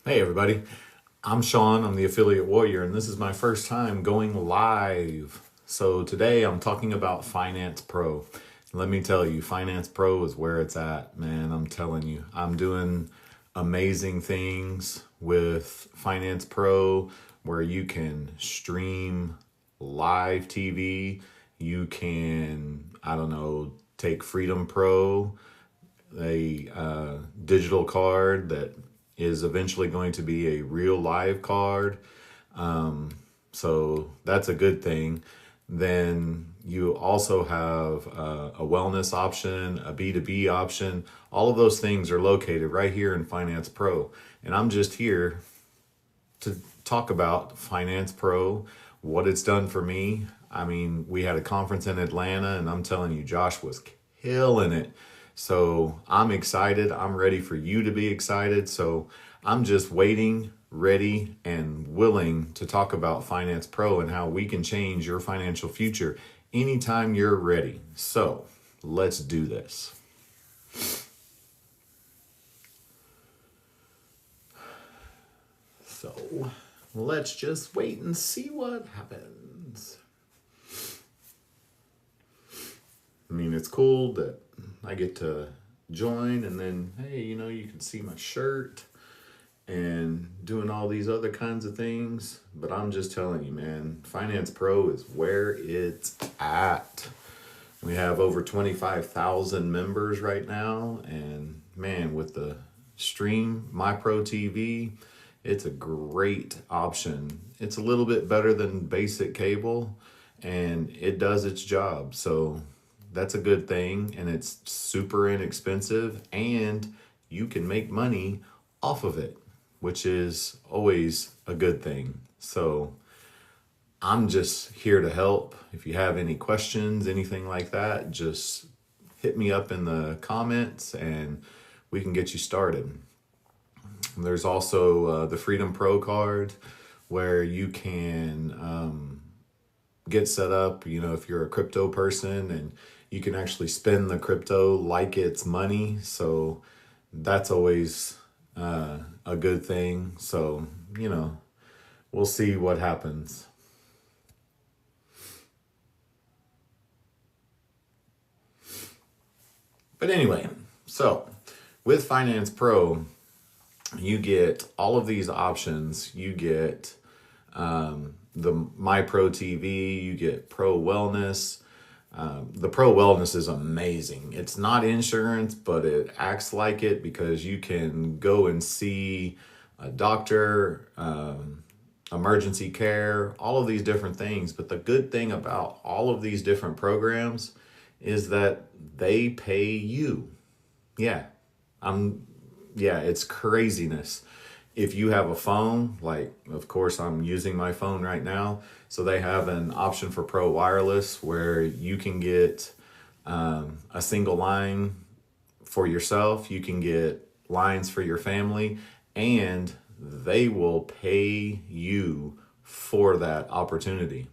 Hey everybody, I'm Sean, I'm the Affiliate Warrior, and this is my first time going live. So today I'm talking about Finance Pro. Let me tell you, Finance Pro is where it's at, man. I'm telling you, I'm doing amazing things with Finance Pro where you can stream live TV. You can, I don't know, take Freedom Pro, a digital card that is eventually going to be a real live card. So that's a good thing. Then you also have a wellness option, a B2B option. All of those things are located right here in Finance Pro. And I'm just here to talk about Finance Pro, what it's done for me. I mean, we had a conference in Atlanta, and I'm telling you, Josh was killing it. So I'm excited. I'm ready for you to be excited. So I'm just waiting, ready, and willing to talk about Finance Pro and how we can change your financial future anytime you're ready. So let's do this. So let's just wait and see what happens. I mean, it's cool that I get to join, and then, hey, you can see my shirt and doing all these other kinds of things. But I'm just telling you, man, Finance Pro is where it's at. We have over 25,000 members right now. And man, with the stream, My Pro TV, it's a great option. It's a little bit better than basic cable, and it does its job. So that's a good thing. And it's super inexpensive, and you can make money off of it, which is always a good thing. So I'm just here to help. If you have any questions, anything like that, just hit me up in the comments and we can get you started. There's also the Freedom Pro card where you can get set up, if you're a crypto person, and you can actually spend the crypto like it's money. So that's always a good thing. So, we'll see what happens. But anyway, so with Finance Pro, you get all of these options. You get the My Pro TV, you get Pro Wellness. The Pro Wellness is amazing. It's not insurance, but it acts like it because you can go and see a doctor, emergency care, all of these different things. But the good thing about all of these different programs is that they pay you. Yeah, it's craziness. If you have a phone, like, of course, I'm using my phone right now. So they have an option for Pro Wireless where you can get a single line for yourself. You can get lines for your family, and they will pay you for that opportunity.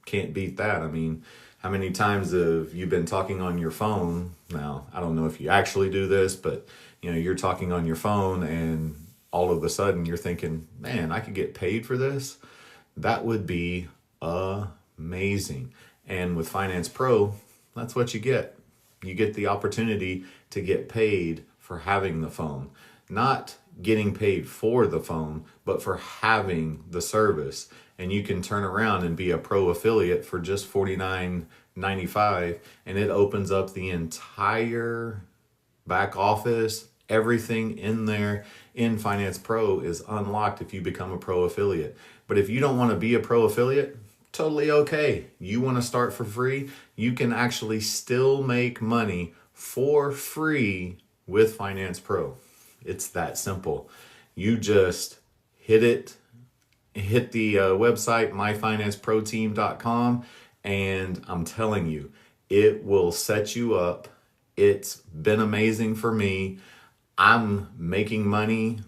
Can't beat that. I mean, how many times have you been talking on your phone? Now, I don't know if you actually do this, but you're talking on your phone and all of a sudden you're thinking, man, I could get paid for this. That would be amazing. And with Finance Pro, that's what you get. You get the opportunity to get paid for having the phone, not getting paid for the phone, but for having the service. And you can turn around and be a pro affiliate for just $49.95, and it opens up the entire back office. Everything in there in Finance Pro is unlocked if you become a pro affiliate. But if you don't want to be a pro affiliate, totally okay. You want to start for free, you can actually still make money for free with Finance Pro. It's that simple. You just hit the website, myfinanceproteam.com, and I'm telling you, it will set you up. It's been amazing for me. I'm making money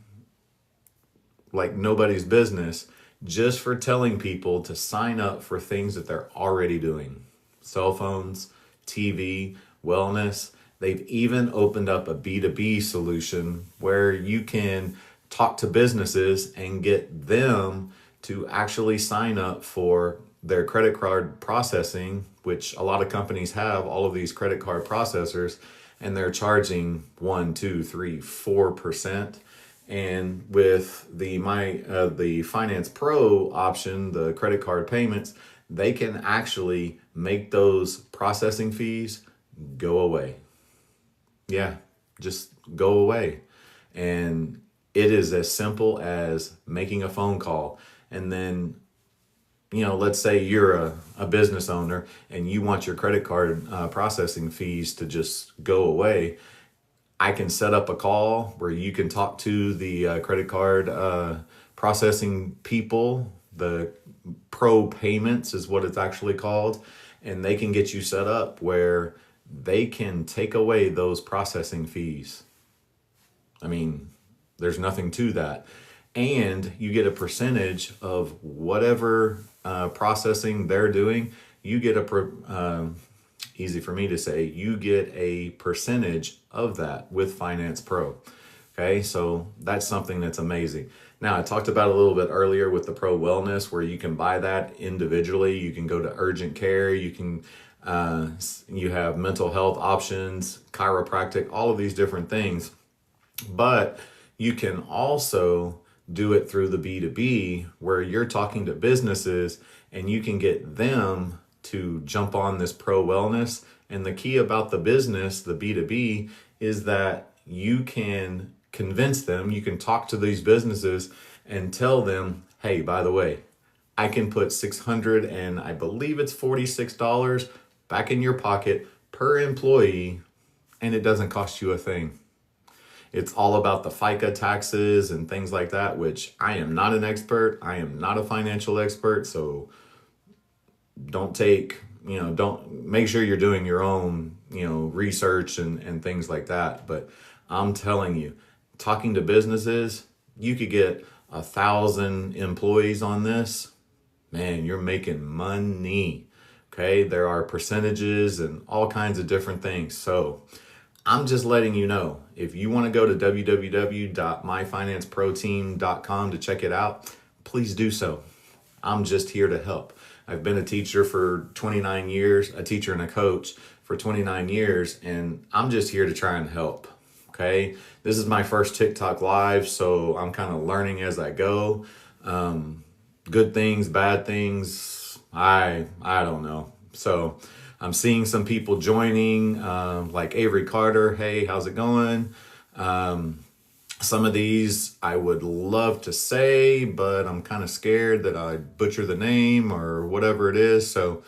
like nobody's business just for telling people to sign up for things that they're already doing. Cell phones, TV, wellness. They've even opened up a B2B solution where you can talk to businesses and get them to actually sign up for their credit card processing, which a lot of companies have all of these credit card processors, and they're charging 1, 2, 3, 4%. And with the Finance Pro option, the credit card payments, they can actually make those processing fees go away. Yeah, just go away. And it is as simple as making a phone call. And then, let's say you're a business owner and you want your credit card processing fees to just go away. I can set up a call where you can talk to the credit card processing people. The Pro Payments is what it's actually called. And they can get you set up where they can take away those processing fees. I mean, there's nothing to that. And you get a percentage of whatever processing they're doing. You get easy for me to say, you get a percentage of that with Finance Pro. Okay, so that's something that's amazing. Now, I talked about a little bit earlier with the Pro Wellness, where you can buy that individually. You can go to urgent care. You have mental health options, chiropractic, all of these different things. But you can also do it through the B2B, where you're talking to businesses and you can get them to jump on this Pro Wellness. And the key about the business, the B2B, is that you can convince them, you can talk to these businesses and tell them, hey, by the way, I can put $600 and I believe it's $46 back in your pocket per employee, and it doesn't cost you a thing. It's all about the FICA taxes and things like that, which I am not an expert. I am not a financial expert. So don't make sure you're doing your own, research and things like that. But I'm telling you, talking to businesses, you could get 1,000 employees on this. Man, you're making money. Okay. There are percentages and all kinds of different things. So I'm just letting you know, if you want to go to www.myfinanceproteam.com to check it out, please do so. I'm just here to help. I've been a teacher for 29 years, a teacher and a coach for 29 years, and I'm just here to try and help. Okay. This is my first TikTok live, so I'm kind of learning as I go. Good things, bad things, I don't know. So I'm seeing some people joining, like Avery Carter. Hey, how's it going? Some of these I would love to say, but I'm kind of scared that I butcher the name or whatever it is. So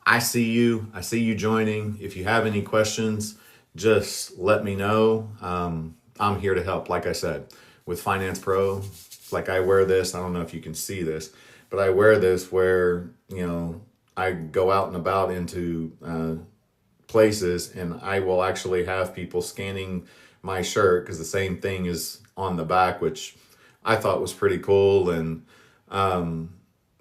I see you joining. If you have any questions, just let me know. I'm here to help. Like I said, with Finance Pro, like I wear this. I don't know if you can see this, but I wear this where, I go out and about into places, and I will actually have people scanning my shirt, because the same thing is on the back, which I thought was pretty cool. And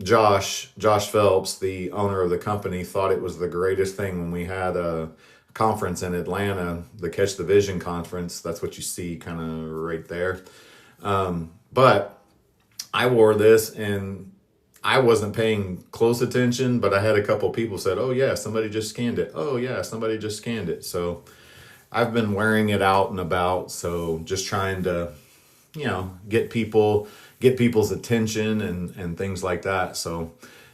Josh Phelps, the owner of the company, thought it was the greatest thing when we had a conference in Atlanta, the Catch the Vision conference. That's what you see kind of right there. But I wore this and I wasn't paying close attention, but I had a couple people said, oh yeah, somebody just scanned it. Oh yeah, somebody just scanned it. So I've been wearing it out and about. So just trying to, get people's attention and things like that. So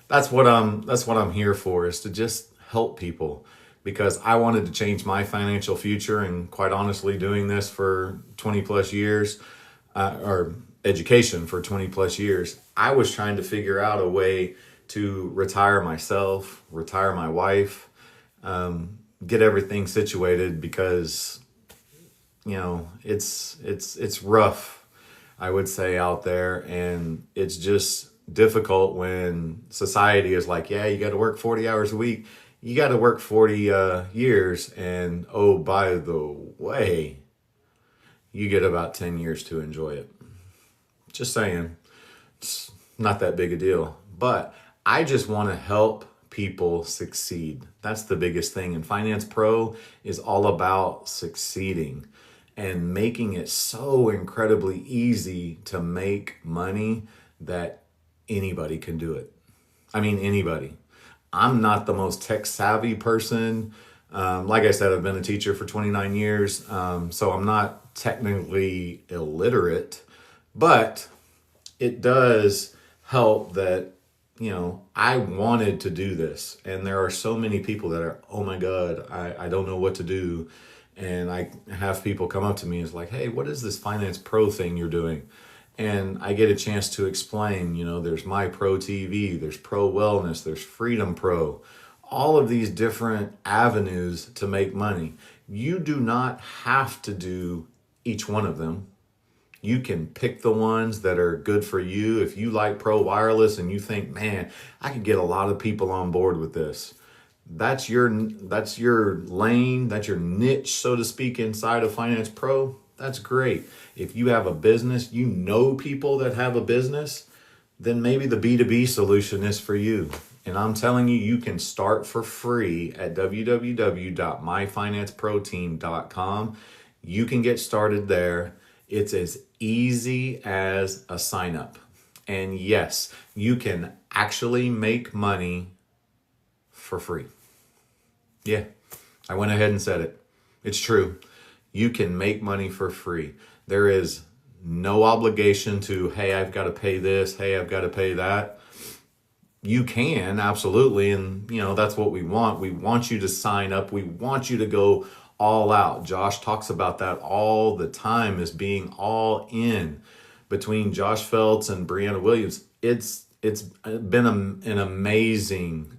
that's what I'm here for, is to just help people, because I wanted to change my financial future. And quite honestly, doing this for 20 plus years, or education for 20 plus years, I was trying to figure out a way to retire myself, retire my wife, get everything situated, because, it's rough, I would say, out there. And it's just difficult when society is like, yeah, you got to work 40 hours a week. You got to work 40 years. And oh, by the way, you get about 10 years to enjoy it. Just saying, it's not that big a deal. But I just want to help people succeed. That's the biggest thing. And Finance Pro is all about succeeding. and making it so incredibly easy to make money that anybody can do it. I mean, anybody. I'm not the most tech savvy person. Like I said, I've been a teacher for 29 years, so I'm not technically illiterate, but it does help that, I wanted to do this. And there are so many people that are, oh my God, I don't know what to do. And I have people come up to me and it's like, hey, what is this Finance Pro thing you're doing? And I get a chance to explain, there's My Pro TV, there's Pro Wellness, there's Freedom Pro, all of these different avenues to make money. You do not have to do each one of them. You can pick the ones that are good for you. If you like Pro Wireless and you think, man, I could get a lot of people on board with this. That's your lane, that's your niche, so to speak, inside of Finance Pro. That's great. If you have a business, you know people that have a business, then maybe the B2B solution is for you. And I'm telling you, you can start for free at www.myfinanceproteam.com. You can get started there. It's as easy as a sign up. And yes, you can actually make money for free. Yeah, I went ahead and said it. It's true. You can make money for free. There is no obligation to, hey, I've got to pay this. Hey, I've got to pay that. You can, absolutely. And, that's what we want. We want you to sign up. We want you to go all out. Josh talks about that all the time, as being all in. Between Josh Feltz and Brianna Williams, it's been an amazing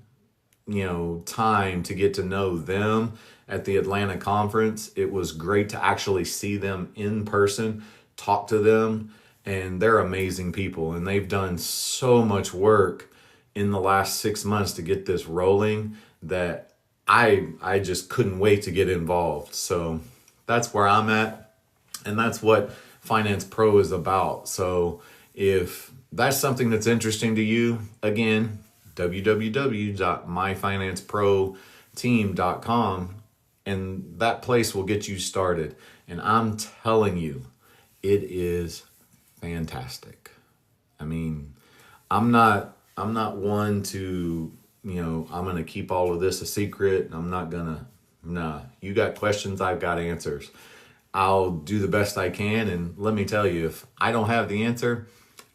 time to get to know them at the Atlanta conference. It was great to actually see them in person, talk to them, and they're amazing people. And they've done so much work in the last 6 months to get this rolling that I just couldn't wait to get involved. So that's where I'm at. And that's what Finance Pro is about. So if that's something that's interesting to you, again, www.myfinanceproteam.com, and that place will get you started. And I'm telling you, it is fantastic. I mean, I'm not one to, I'm going to keep all of this a secret. I'm not going to, nah, you got questions, I've got answers. I'll do the best I can. And let me tell you, if I don't have the answer,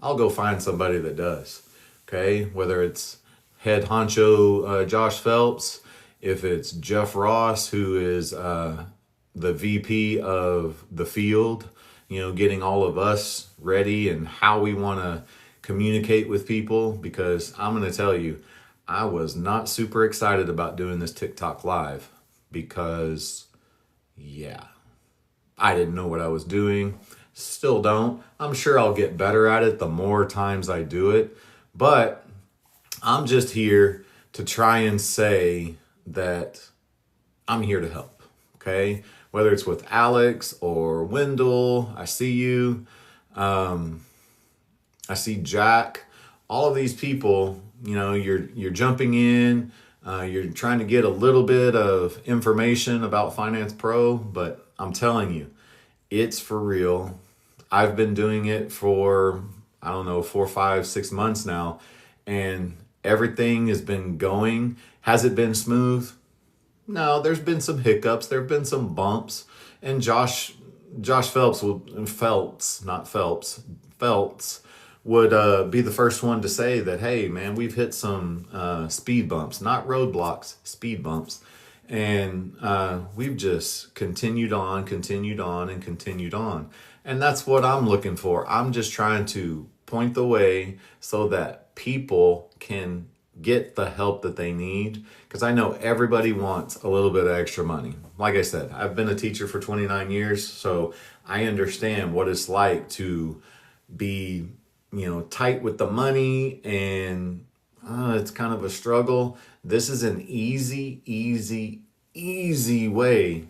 I'll go find somebody that does. Okay. Whether it's head honcho Josh Phelps, if it's Jeff Ross, who is the VP of the field, getting all of us ready and how we want to communicate with people. Because I'm going to tell you, I was not super excited about doing this TikTok live because, I didn't know what I was doing. Still don't. I'm sure I'll get better at it the more times I do it. But I'm just here to try and say that I'm here to help, okay? Whether it's with Alex or Wendell, I see you. I see Jack. All of these people, you're jumping in. You're trying to get a little bit of information about Finance Pro, but I'm telling you, it's for real. I've been doing it for, 4, 5, 6 months now, and everything has been going. Has it been smooth? No, there's been some hiccups. There have been some bumps. And Josh Phelps would be the first one to say that, hey, man, we've hit some speed bumps, not roadblocks, speed bumps. And we've just continued on. And that's what I'm looking for. I'm just trying to point the way so that people can get the help that they need. Because I know everybody wants a little bit of extra money. Like I said, I've been a teacher for 29 years, so I understand what it's like to be, tight with the money, and it's kind of a struggle. This is an easy way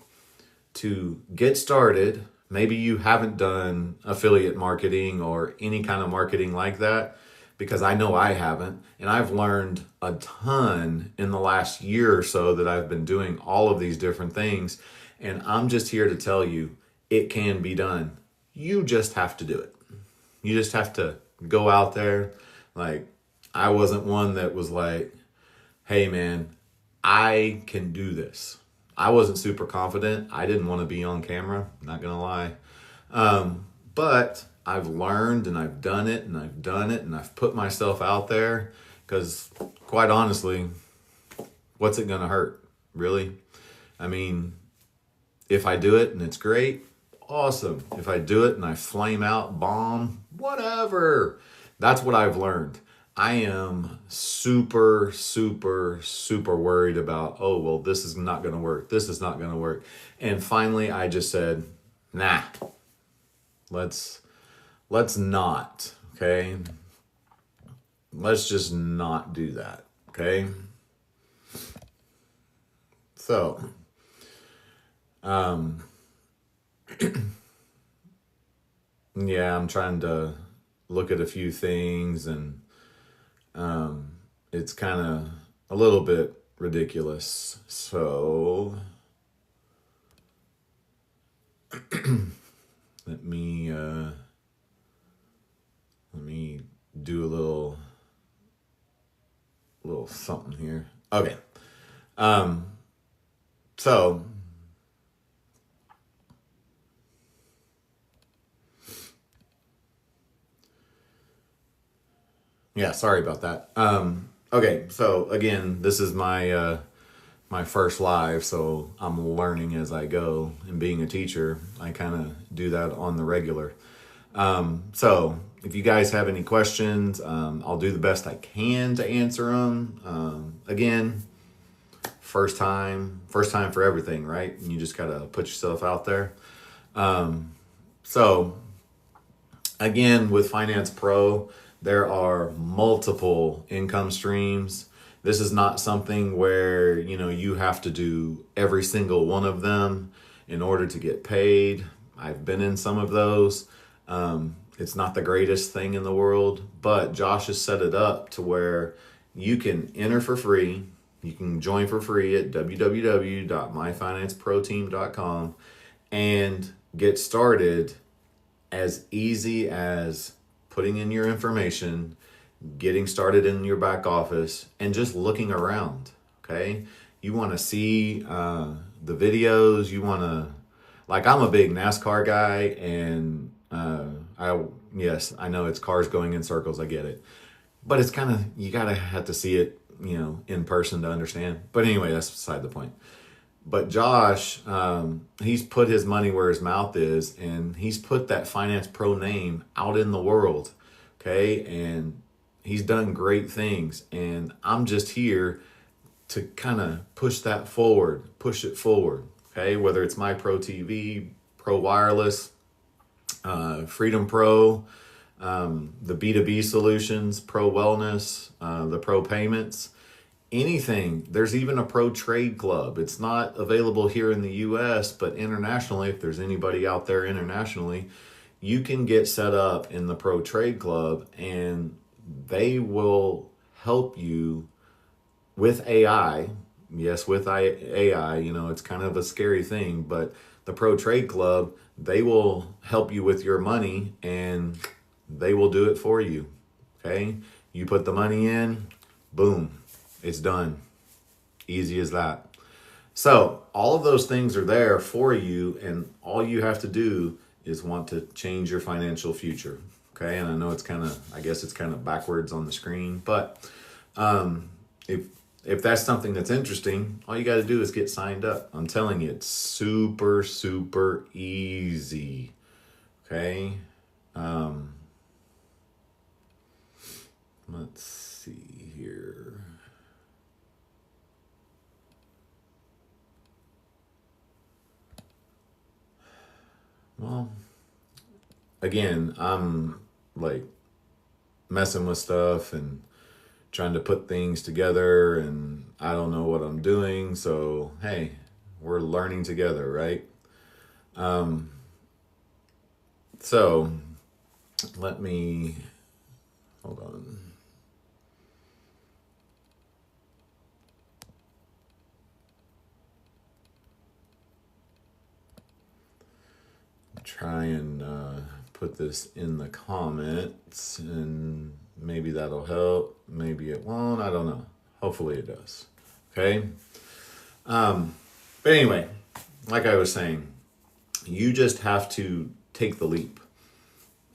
to get started. Maybe you haven't done affiliate marketing or any kind of marketing like that, because I know I haven't. And I've learned a ton in the last year or so that I've been doing all of these different things. And I'm just here to tell you, it can be done. You just have to do it. You just have to go out there. Like, I wasn't one that was like, hey man, I can do this. I wasn't super confident. I didn't want to be on camera, not gonna lie. But I've learned and I've done it and I've done it and I've put myself out there because, quite honestly, what's it gonna hurt? Really? I mean, if I do it and it's great, awesome. If I do it and I flame out, bomb, whatever. That's what I've learned. I am super, super, super worried about, oh, well, this is not going to work. This is not going to work. And finally, I just said, nah, let's not, okay? Let's just not do that, okay? So, yeah, I'm trying to look at a few things, and it's kind of a little bit ridiculous. So let me do a little something here. Okay. So yeah, sorry about that. Okay, so again, this is my first live, so I'm learning as I go. And being a teacher, I kind of do that on the regular. So if you guys have any questions, I'll do the best I can to answer them. Again, first time for everything, right? You just gotta put yourself out there. So again, with Finance Pro, there are multiple income streams. This is not something where, you have to do every single one of them in order to get paid. I've been in some of those. It's not the greatest thing in the world, but Josh has set it up to where you can enter for free. You can join for free at www.myfinanceproteam.com and get started as easy as putting in your information, getting started in your back office, and just looking around. Okay, you want to see the videos. You want to, like, I'm a big NASCAR guy, and yes, I know it's cars going in circles. I get it, but it's kind of, you gotta have to see it, in person to understand. But anyway, that's beside the point. But Josh, he's put his money where his mouth is, and he's put that Finance Pro name out in the world, okay? And he's done great things, and I'm just here to kind of push it forward, okay? Whether it's my Pro TV, Pro Wireless, Freedom Pro, the B2B solutions, Pro Wellness, the Pro Payments, anything. There's even a Pro Trade Club. It's not available here in the US, but internationally, if there's anybody out there internationally, you can get set up in the Pro Trade Club, and they will help you with AI. Yes, with AI, it's kind of a scary thing, but the Pro Trade Club, they will help you with your money, and they will do it for you. Okay? You put the money in, boom, it's done. Easy as that. So all of those things are there for you, and all you have to do is want to change your financial future. Okay, and I know I guess it's kind of backwards on the screen, but if that's something that's interesting, all you got to do is get signed up. I'm telling you, it's super, super easy. Okay. Let's see here. Well, again, I'm like messing with stuff and trying to put things together, and I don't know what I'm doing. So, hey, we're learning together, right? So let me, hold on. try and put this in the comments, and maybe that'll help. Maybe it won't. I don't know. Hopefully it does. Okay. But anyway, like I was saying, you just have to take the leap.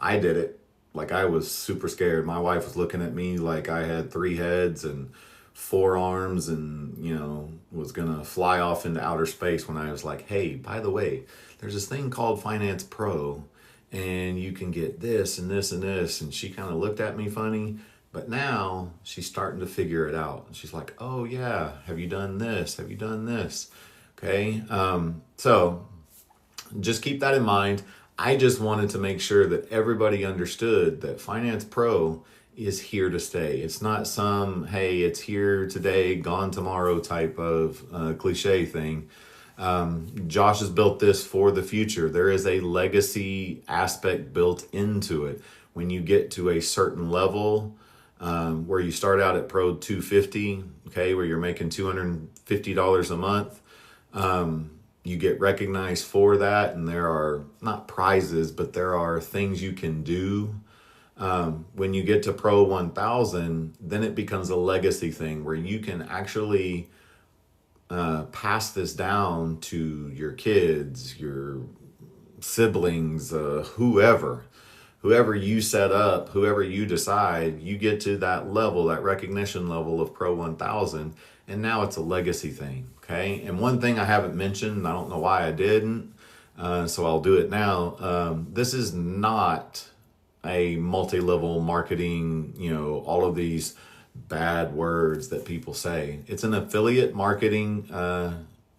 I did it. Like, I was super scared. My wife was looking at me like I had 3 heads and 4 arms and, was going to fly off into outer space when I was like, hey, by the way, there's this thing called Finance Pro and you can get this and this and this. And she kind of looked at me funny, but now she's starting to figure it out. She's like, oh yeah, have you done this? Have you done this? Okay. So just keep that in mind. I just wanted to make sure that everybody understood that Finance Pro is here to stay. It's not some, hey, it's here today, gone tomorrow type of cliche thing. Josh has built this for the future. There is a legacy aspect built into it. When you get to a certain level, where you start out at Pro 250, okay, where you're making $250 a month, you get recognized for that, and there are not prizes, but there are things you can do. When you get to Pro 1000, then it becomes a legacy thing where you can actually pass this down to your kids, your siblings, whoever you set up, whoever you decide. You get to that level, that recognition level of Pro 1000, and now it's a legacy thing. Okay. And one thing I haven't mentioned, and I don't know why I didn't, so I'll do it now. This is not a multi-level marketing, all of these bad words that people say. It's an affiliate marketing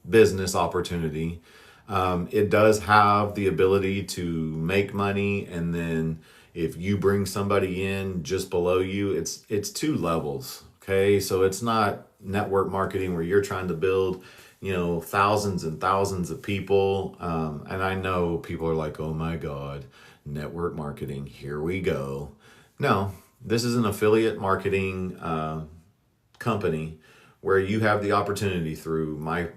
business opportunity. It does have the ability to make money, and then if you bring somebody in just below you, it's 2 levels. Okay, so it's not network marketing where you're trying to build, thousands and thousands of people. And I know people are like, oh my God, network marketing, here we go. No, this is an affiliate marketing company where you have the opportunity through my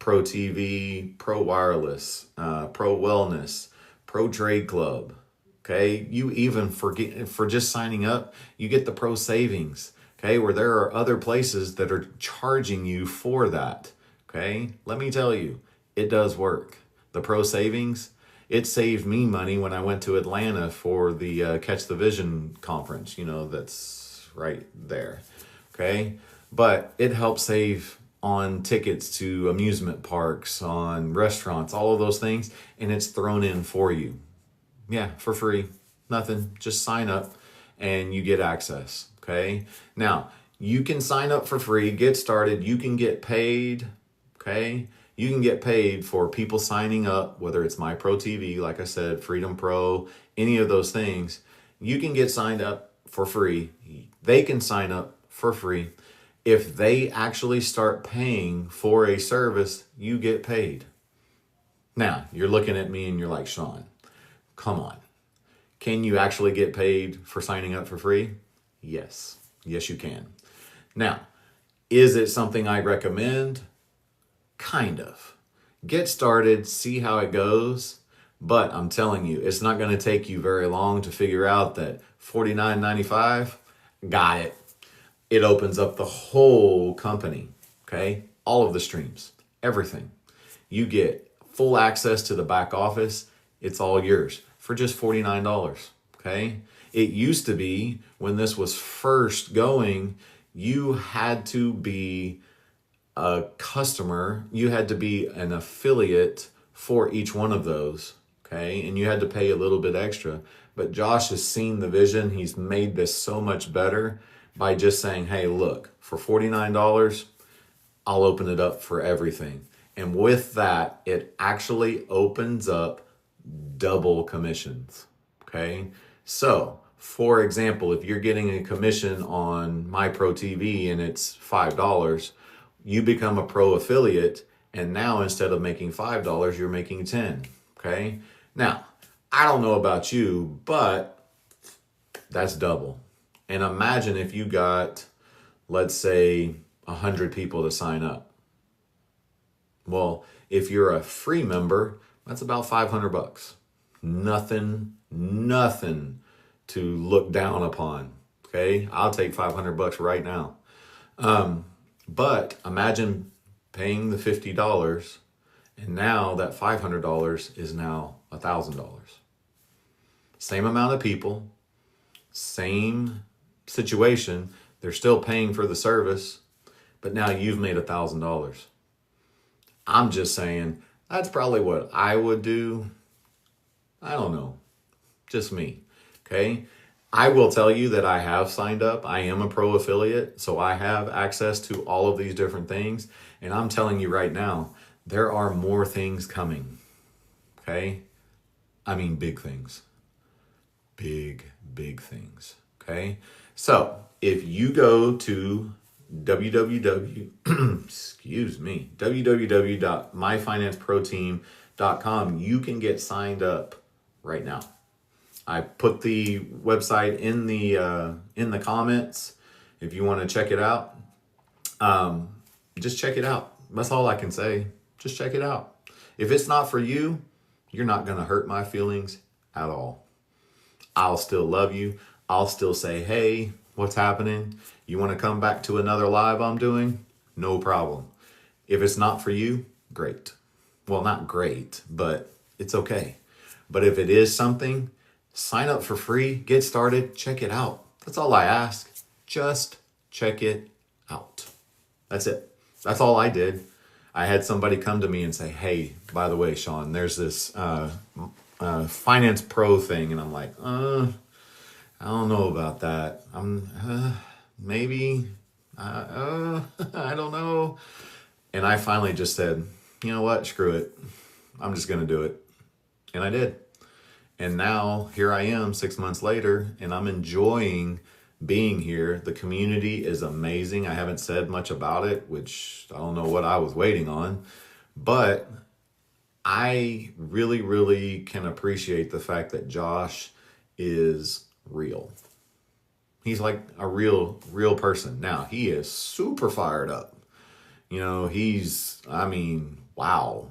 Pro TV, Pro Wireless, Pro Wellness, Pro Trade Club. Okay, you even for just signing up, you get the Pro Savings. Okay, where there are other places that are charging you for that. Okay, let me tell you, it does work. The Pro Savings, it saved me money when I went to Atlanta for the Catch the Vision conference. That's right there. Okay, but it helps save on tickets to amusement parks, on restaurants, all of those things, and it's thrown in for you. Yeah, for free, nothing, just sign up and you get access. Okay, now you can sign up for free, get started. You can get paid. Okay, you can get paid for people signing up, whether it's My Pro TV, like I said, Freedom Pro, any of those things. You can get signed up for free. They can sign up for free. If they actually start paying for a service, you get paid. Now, you're looking at me and you're like, Sean, come on. Can you actually get paid for signing up for free? Yes. Yes, you can. Now, is it something I recommend? Kind of. Get started, see how it goes. But I'm telling you, it's not going to take you very long to figure out that $49.95, got it. It opens up the whole company, okay? All of the streams, everything. You get full access to the back office. It's all yours for just $49, okay? It used to be, when this was first going, you had to be a customer. You had to be an affiliate for each one of those, okay? And you had to pay a little bit extra. But Josh has seen the vision. He's made this so much better by just saying, hey, look, for $49, I'll open it up for everything. And with that, it actually opens up double commissions, okay? So, for example, if you're getting a commission on My Pro TV and it's $5, you become a pro affiliate, and now instead of making $5, you're making $10, okay? Now, I don't know about you, but that's double. And imagine if you got, let's say, 100 people to sign up. Well, if you're a free member, that's about $500. Nothing to look down upon. Okay. I'll take $500 right now. But imagine paying the $50, and now that $500 is now $1,000. Same amount of people, same situation. They're still paying for the service, but now you've made $1,000. I'm just saying that's probably what I would do. I don't know. Just me. Okay. I will tell you that I have signed up. I am a pro affiliate, so I have access to all of these different things. And I'm telling you right now, there are more things coming. Okay. I mean, big things. Big things. Okay. So if you go to www.myfinanceproteam.com, you can get signed up right now. I put the website in the comments. If you want to check it out, just check it out. That's all I can say. Just check it out. If it's not for you, you're not going to hurt my feelings at all. I'll still love you. I'll still say, hey, what's happening? You want to come back to another live I'm doing? No problem. If it's not for you, great. Well, not great, but it's okay. But if it is something, sign up for free, get started, check it out. That's all I ask. Just check it out. That's it. That's all I did. I had somebody come to me and say, hey, by the way, Sean, there's this Finance Pro thing. And I'm like, I don't know about that. Maybe, I don't know. And I finally just said, you know what? Screw it. I'm just going to do it. And I did. And now here I am 6 months later, and I'm enjoying being here. The community is amazing. I haven't said much about it, which I don't know what I was waiting on, but I really can appreciate the fact that Josh is real. He's like a real person. Now, he is super fired up. You know, wow.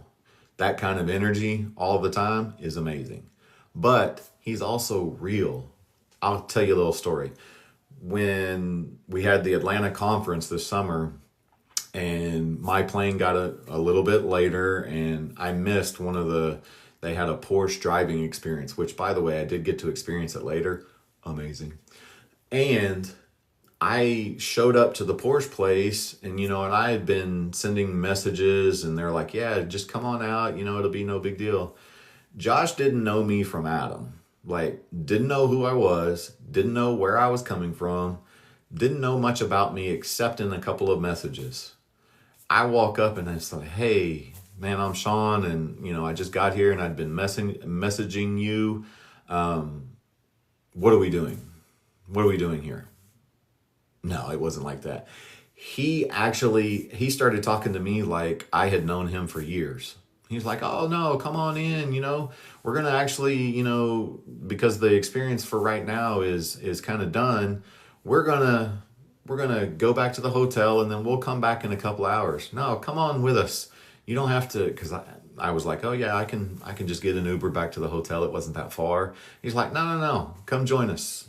That kind of energy all the time is amazing. But he's also real. I'll tell you a little story. When we had the Atlanta conference this summer, and my plane got a little bit later, and I missed they had a Porsche driving experience, which, by the way, I did get to experience it later. Amazing. And I showed up to the Porsche place, and, and I had been sending messages, and they're like, yeah, just come on out, it'll be no big deal. Josh didn't know me from Adam. Like, didn't know who I was, didn't know where I was coming from, didn't know much about me except in a couple of messages. I walk up and I said, hey, man, I'm Sean, and, I just got here and I'd been messaging you. What are we doing? What are we doing here? No, it wasn't like that. He started talking to me like I had known him for years. He's like, oh no, come on in, we're going to actually, because the experience for right now is kind of done. We're going to go back to the hotel, and then we'll come back in a couple hours. No, come on with us. You don't have to, because I was like, oh yeah, I can just get an Uber back to the hotel. It wasn't that far. He's like, no, come join us,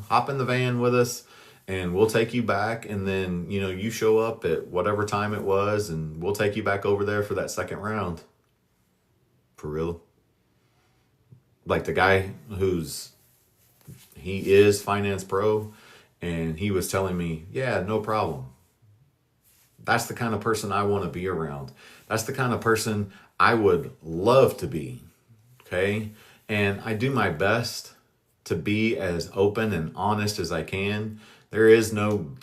hop in the van with us, and we'll take you back. And then, you show up at whatever time it was, and we'll take you back over there for that second round. For real. Like the guy he is Finance Pro, and he was telling me, yeah, no problem. That's the kind of person I want to be around. That's the kind of person I would love to be. Okay. And I do my best to be as open and honest as I can. There is no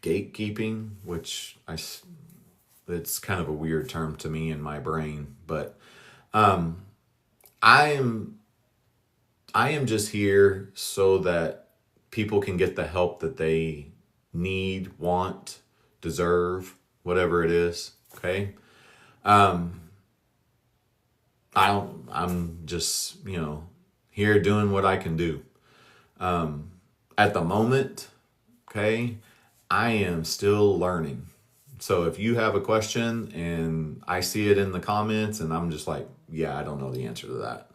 gatekeeping, which it's kind of a weird term to me in my brain, but I am just here so that people can get the help that they need, want, deserve, whatever it is. Okay. I'm just, here doing what I can do. At the moment, okay, I am still learning. So if you have a question and I see it in the comments and I'm just like, yeah, I don't know the answer to that.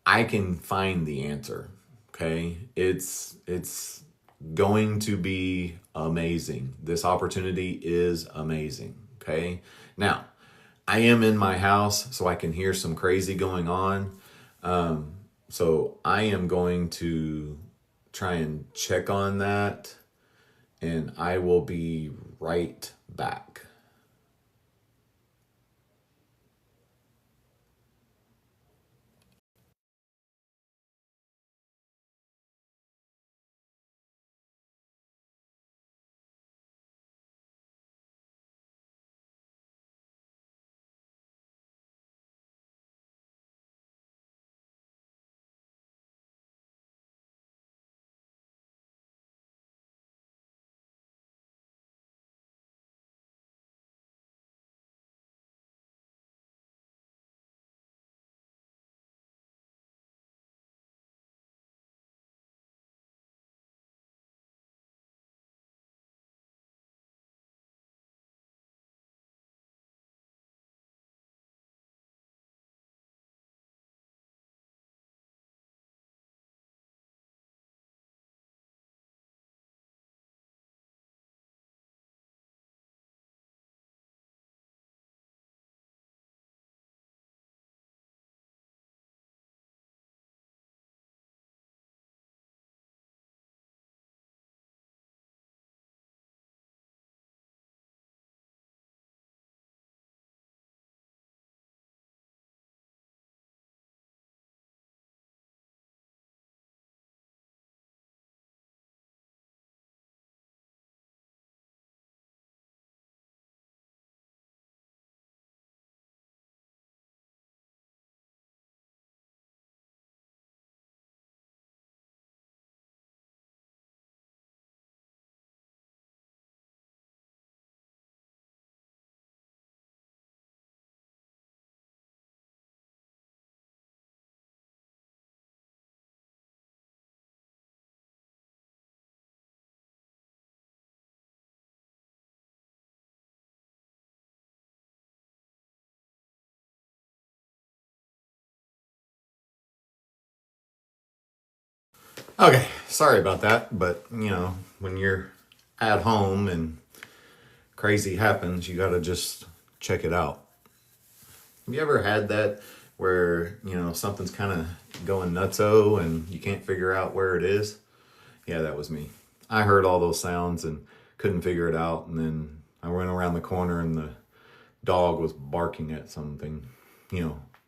I can find the answer. Okay. It's going to be amazing. This opportunity is amazing. Okay. Now, I am in my house, so I can hear some crazy going on. So I am going to try and check on that, and I will be right back. Okay, sorry about that, but when you're at home and crazy happens, you got to just check it out. Have you ever had that where, something's kind of going nutso and you can't figure out where it is? Yeah, that was me. I heard all those sounds and couldn't figure it out. And then I went around the corner and the dog was barking at something,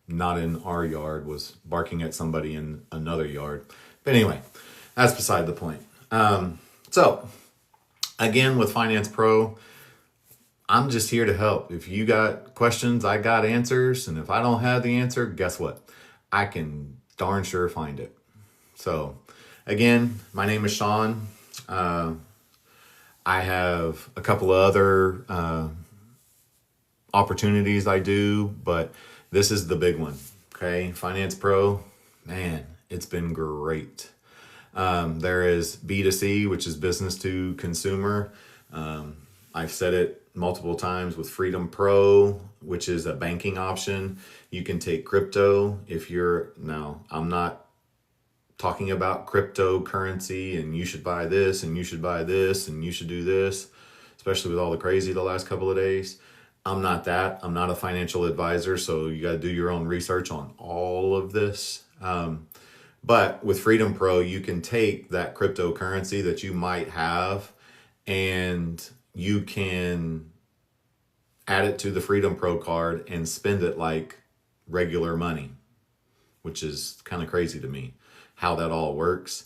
not in our yard, was barking at somebody in another yard. But anyway, that's beside the point. So, again, with Finance Pro, I'm just here to help. If you got questions, I got answers. And if I don't have the answer, guess what? I can darn sure find it. So, again, my name is Sean. I have a couple of other opportunities I do, but this is the big one. Okay, Finance Pro, man, it's been great. There is B2C, which is business to consumer. I've said it multiple times with Freedom Pro, which is a banking option. You can take crypto if you're, now, I'm not talking about cryptocurrency and you should buy this and you should buy this and you should do this, especially with all the crazy the last couple of days. I'm not that. I'm not a financial advisor, so you got to do your own research on all of this. But with Freedom Pro, you can take that cryptocurrency that you might have and you can add it to the Freedom Pro card and spend it like regular money, which is kind of crazy to me how that all works.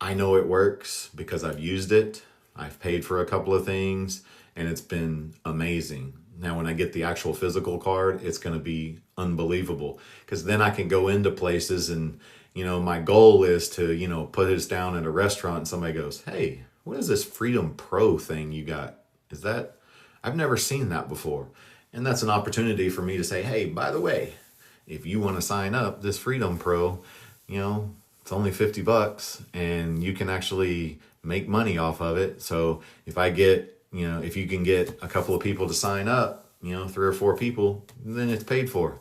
I know it works because I've used it. I've paid for a couple of things and it's been amazing. Now, when I get the actual physical card, it's going to be unbelievable because then I can go into places and, my goal is to, put this down at a restaurant and somebody goes, "Hey, what is this Freedom Pro thing you got? Is that, I've never seen that before." And that's an opportunity for me to say, "Hey, by the way, if you want to sign up this Freedom Pro, it's only $50 and you can actually make money off of it. So if I get, if you can get a couple of people to sign up, 3 or 4 people, then it's paid for."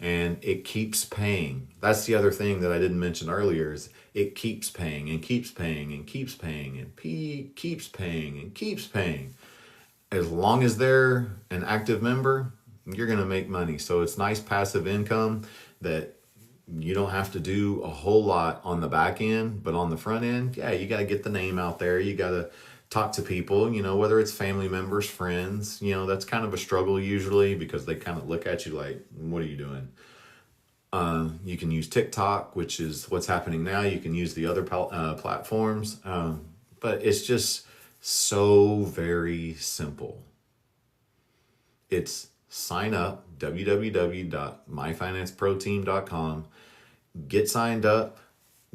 and it keeps paying. That's the other thing that I didn't mention earlier is it keeps paying and keeps paying and keeps paying and keeps paying and keeps paying. As long as they're an active member, you're going to make money. So it's nice passive income that you don't have to do a whole lot on the back end, but on the front end, yeah, you got to get the name out there. You got to talk to people, whether it's family members, friends, that's kind of a struggle usually because they kind of look at you like, what are you doing? You can use TikTok, which is what's happening now. You can use the other platforms, but it's just so very simple. It's sign up, www.myfinanceproteam.com, get signed up,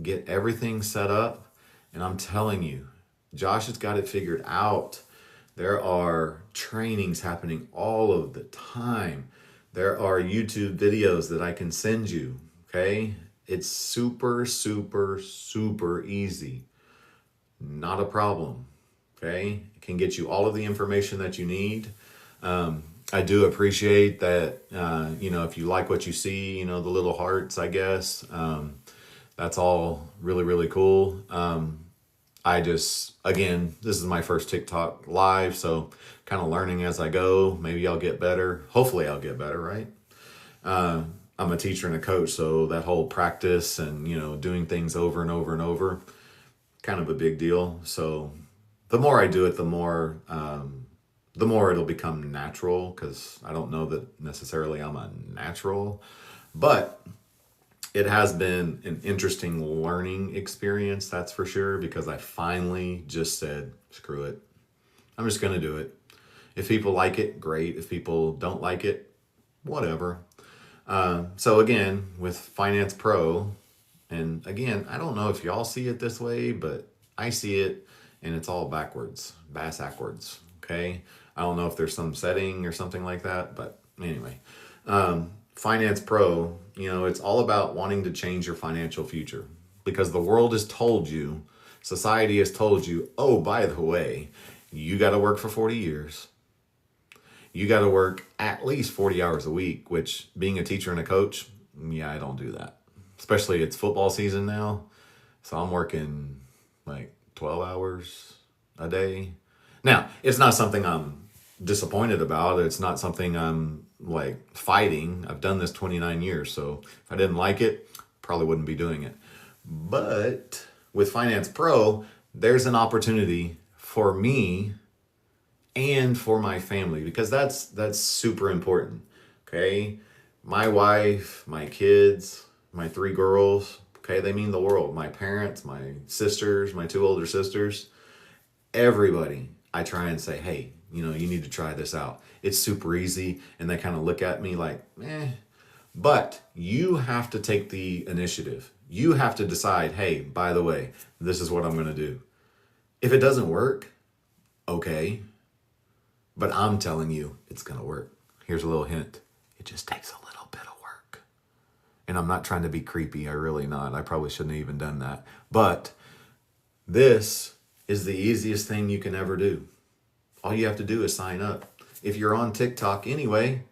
get everything set up, and I'm telling you, Josh has got it figured out. There are trainings happening all of the time. There are YouTube videos that I can send you, okay? It's super, super, super easy. Not a problem, okay? It can get you all of the information that you need. I do appreciate that, if you like what you see, the little hearts, I guess, that's all really, really cool. Again, this is my first TikTok live, so kind of learning as I go. Maybe I'll get better. Hopefully I'll get better, right? I'm a teacher and a coach, so that whole practice and, doing things over and over and over, kind of a big deal. So the more I do it, the more it'll become natural, because I don't know that necessarily I'm a natural, but it has been an interesting learning experience, that's for sure, because I finally just said, screw it. I'm just going to do it. If people like it, great. If people don't like it, whatever. So again, with Finance Pro, and again, I don't know if y'all see it this way, but I see it, and it's all backwards, backwards, okay? I don't know if there's some setting or something like that, but anyway. Finance Pro, it's all about wanting to change your financial future, because the world has told you, society has told you, oh, by the way, you got to work for 40 years. You got to work at least 40 hours a week, which, being a teacher and a coach, yeah, I don't do that. Especially it's football season now. So I'm working like 12 hours a day. Now, it's not something I'm disappointed about. It's not something I'm like fighting. I've done this 29 years, so if I didn't like it, probably wouldn't be doing it. But with Finance Pro, there's an opportunity for me and for my family, because that's super important. Okay, my wife, my kids, my 3 girls, okay, they mean the world. My parents, my sisters, my 2 older sisters, everybody, I try and say, hey, you need to try this out. It's super easy. And they kind of look at me like, but you have to take the initiative. You have to decide, hey, by the way, this is what I'm going to do. If it doesn't work, okay, but I'm telling you it's going to work. Here's a little hint. It just takes a little bit of work. And I'm not trying to be creepy. I really not. I probably shouldn't have even done that. But this is the easiest thing you can ever do. All you have to do is sign up. If you're on TikTok anyway,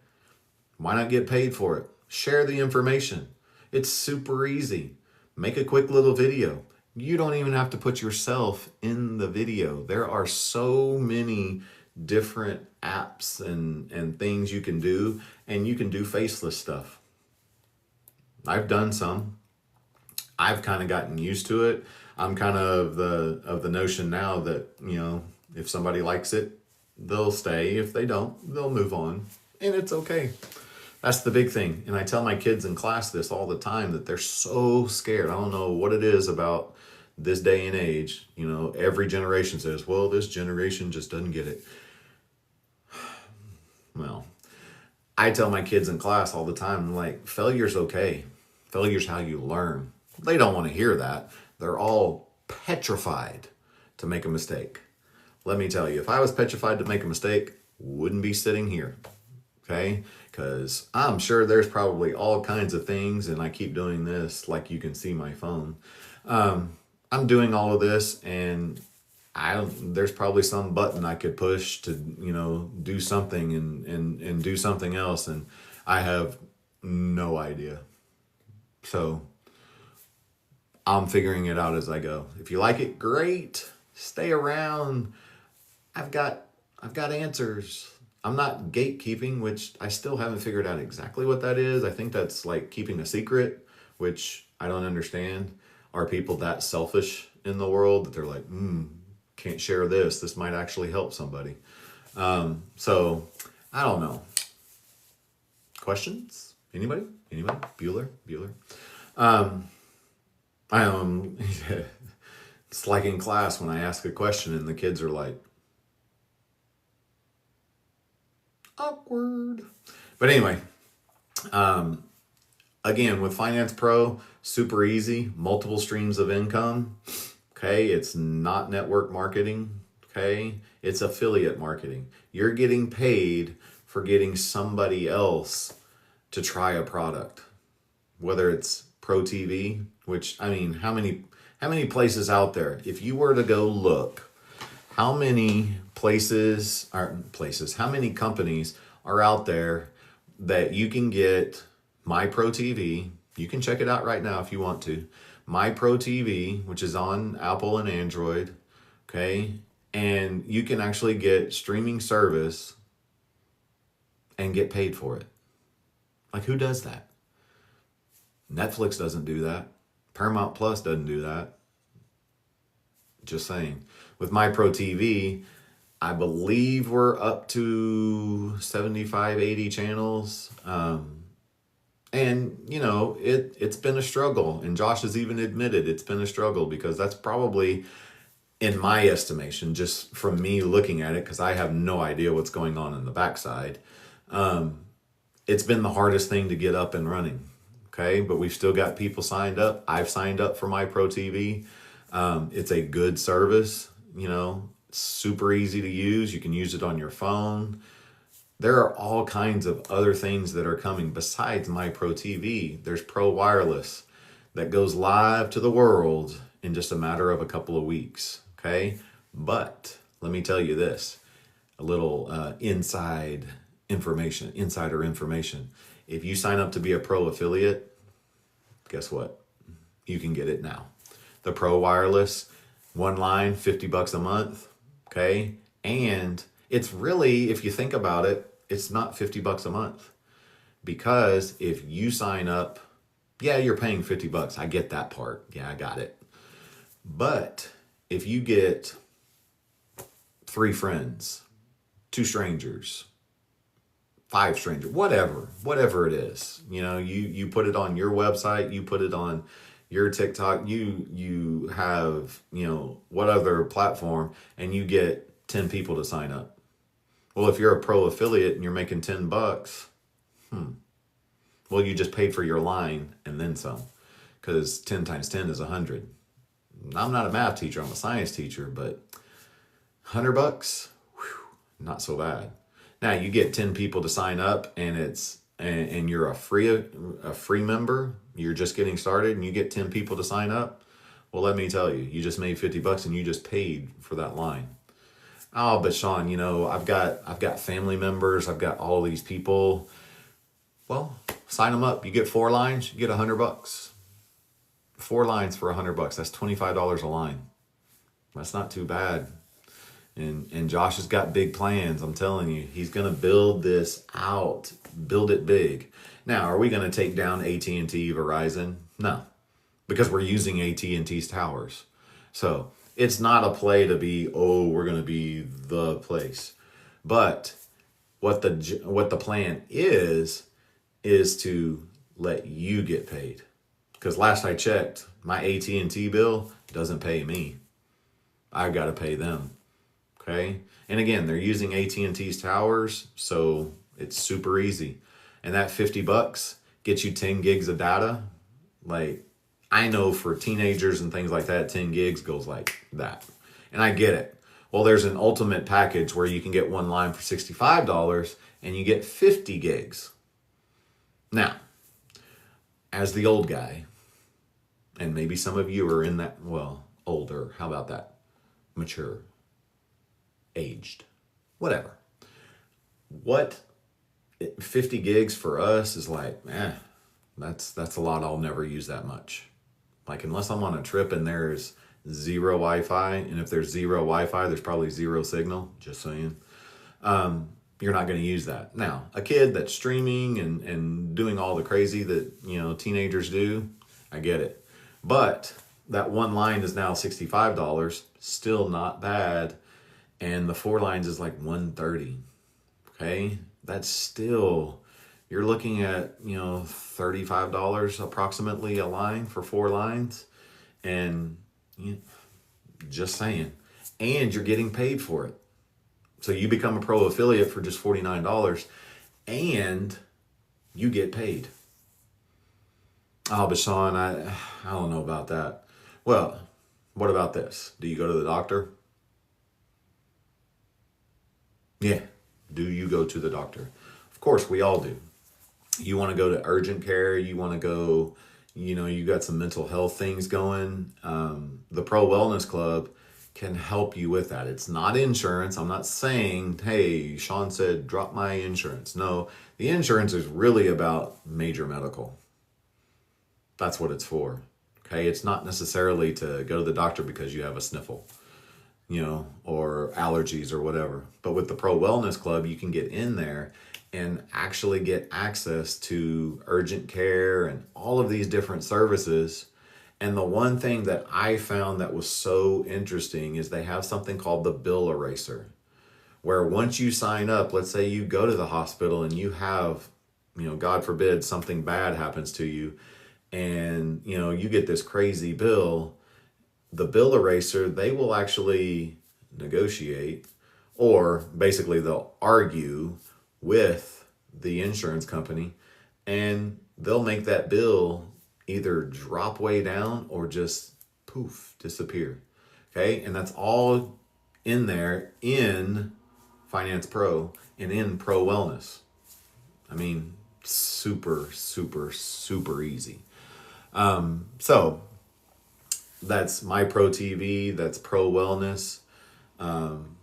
why not get paid for it? Share the information. It's super easy. Make a quick little video. You don't even have to put yourself in the video. There are so many different apps and things you can do, and you can do faceless stuff. I've done some. I've kind of gotten used to it. I'm kind of the notion now that, if somebody likes it, they'll stay. If they don't, they'll move on. And it's okay. That's the big thing. And I tell my kids in class this all the time, that they're so scared. I don't know what it is about this day and age. Every generation says, well, this generation just doesn't get it. Well, I tell my kids in class all the time, like, failure's okay. Failure's how you learn. They don't want to hear that. They're all petrified to make a mistake. Let me tell you, if I was petrified to make a mistake, wouldn't be sitting here, okay? Because I'm sure there's probably all kinds of things, and I keep doing this like you can see my phone. I'm doing all of this, and there's probably some button I could push to, do something and do something else. And I have, no idea. So I'm figuring it out as I go. If you like it, great. Stay around. I've got answers. I'm not gatekeeping, which I still haven't figured out exactly what that is. I think that's like keeping a secret, which I don't understand. Are people that selfish in the world that they're like, can't share this. This might actually help somebody. So I don't know. Questions? Anybody? Bueller? It's like in class when I ask a question and the kids are like, awkward. But anyway, again, with Finance Pro, super easy, multiple streams of income. Okay, it's not network marketing. Okay, it's affiliate marketing. You're getting paid for getting somebody else to try a product, whether it's Pro TV, which, I mean, how many places out there, if you were to go look, how many how many companies are out there that you can get My Pro TV? You can check it out right now if you want to. My Pro TV, which is on Apple and Android, okay? And you can actually get streaming service and get paid for it. Like, who does that? Netflix doesn't do that. Paramount Plus doesn't do that. Just saying. With My Pro TV, I believe we're up to 75, 80 channels. And, you know, it's been a struggle. And Josh has even admitted it's been a struggle because that's probably, in my estimation, just from me looking at it, because I have no idea what's going on in the backside, it's been the hardest thing to get up and running. Okay, but we've still got people signed up. I've signed up for My Pro TV. It's a good service, you know, super easy to use. You can use it on your phone. There are all kinds of other things that are coming besides My Pro TV. There's Pro Wireless that goes live to the world in just a matter of a couple of weeks. Okay, but let me tell you this, a little insider information. If you sign up to be a Pro affiliate, guess what? You can get it now. The Pro Wireless, one line, $50 a month, okay? And it's really, if you think about it, it's not $50 a month. Because if you sign up, yeah, you're paying $50. I get that part. Yeah, I got it. But if you get 3 friends, 2 strangers, 5 strangers, whatever it is, you know, you put it on your website, you put it on your TikTok, you have, you know, what other platform, and you get 10 people to sign up. Well, if you're a Pro affiliate and you're making $10, well, you just paid for your line and then some, because 10 times 10 is 100. I'm not a math teacher, I'm a science teacher, but $100, not so bad. Now you get 10 people to sign up, and you're a free member. You're just getting started, and you get 10 people to sign up. Well, let me tell you, you just made $50, and you just paid for that line. Oh, but Sean, you know, I've got family members. I've got all these people. Well, sign them up. You get 4 lines, you get $100. 4 lines for $100. That's $25 a line. That's not too bad. And Josh has got big plans. I'm telling you, he's going to build this out, build it big. Now, are we going to take down AT&T, Verizon? No, because we're using AT&T's towers. So it's not a play to be, oh, we're going to be the place. But what the plan is to let you get paid. Because last I checked, my AT&T bill doesn't pay me. I've got to pay them. Okay. And again, they're using AT&T's towers, so it's super easy. And that $50 gets you 10 gigs of data. Like, I know for teenagers and things like that, 10 gigs goes like that. And I get it. Well, there's an ultimate package where you can get 1 line for $65 and you get 50 gigs. Now, as the old guy, and maybe some of you are in that, well, older, how about that? Mature. Aged, whatever. What 50 gigs for us is like, that's a lot. I'll never use that much. Like, unless I'm on a trip and there's zero Wi-Fi, and if there's zero Wi-Fi, there's probably zero signal, just saying. You're not going to use that. Now, a kid that's streaming and doing all the crazy that, teenagers do, I get it. But that one line is now $65, still not bad. And the 4 lines is like $130. Okay? That's still, you're looking at, $35 approximately a line for 4 lines. And just saying. And you're getting paid for it. So you become a pro affiliate for just $49 and you get paid. Oh, but Sean, I don't know about that. Well, what about this? Do you go to the doctor? Yeah. Do you go to the doctor? Of course, we all do. You want to go to urgent care. You want to go, you got some mental health things going. The Pro Wellness Club can help you with that. It's not insurance. I'm not saying, hey, Sean said, drop my insurance. No, the insurance is really about major medical. That's what it's for. Okay. It's not necessarily to go to the doctor because you have a sniffle, or allergies or whatever. But with the Pro Wellness Club, you can get in there and actually get access to urgent care and all of these different services. And the one thing that I found that was so interesting is they have something called the bill eraser, where once you sign up, let's say you go to the hospital and you have, God forbid, something bad happens to you and, you get this crazy bill, the bill eraser, they will actually negotiate, or basically they'll argue with the insurance company and they'll make that bill either drop way down or just poof, disappear. Okay. And that's all in there in Finance Pro and in Pro Wellness. I mean, super, super, super easy. So that's My Pro TV, that's Pro Wellness,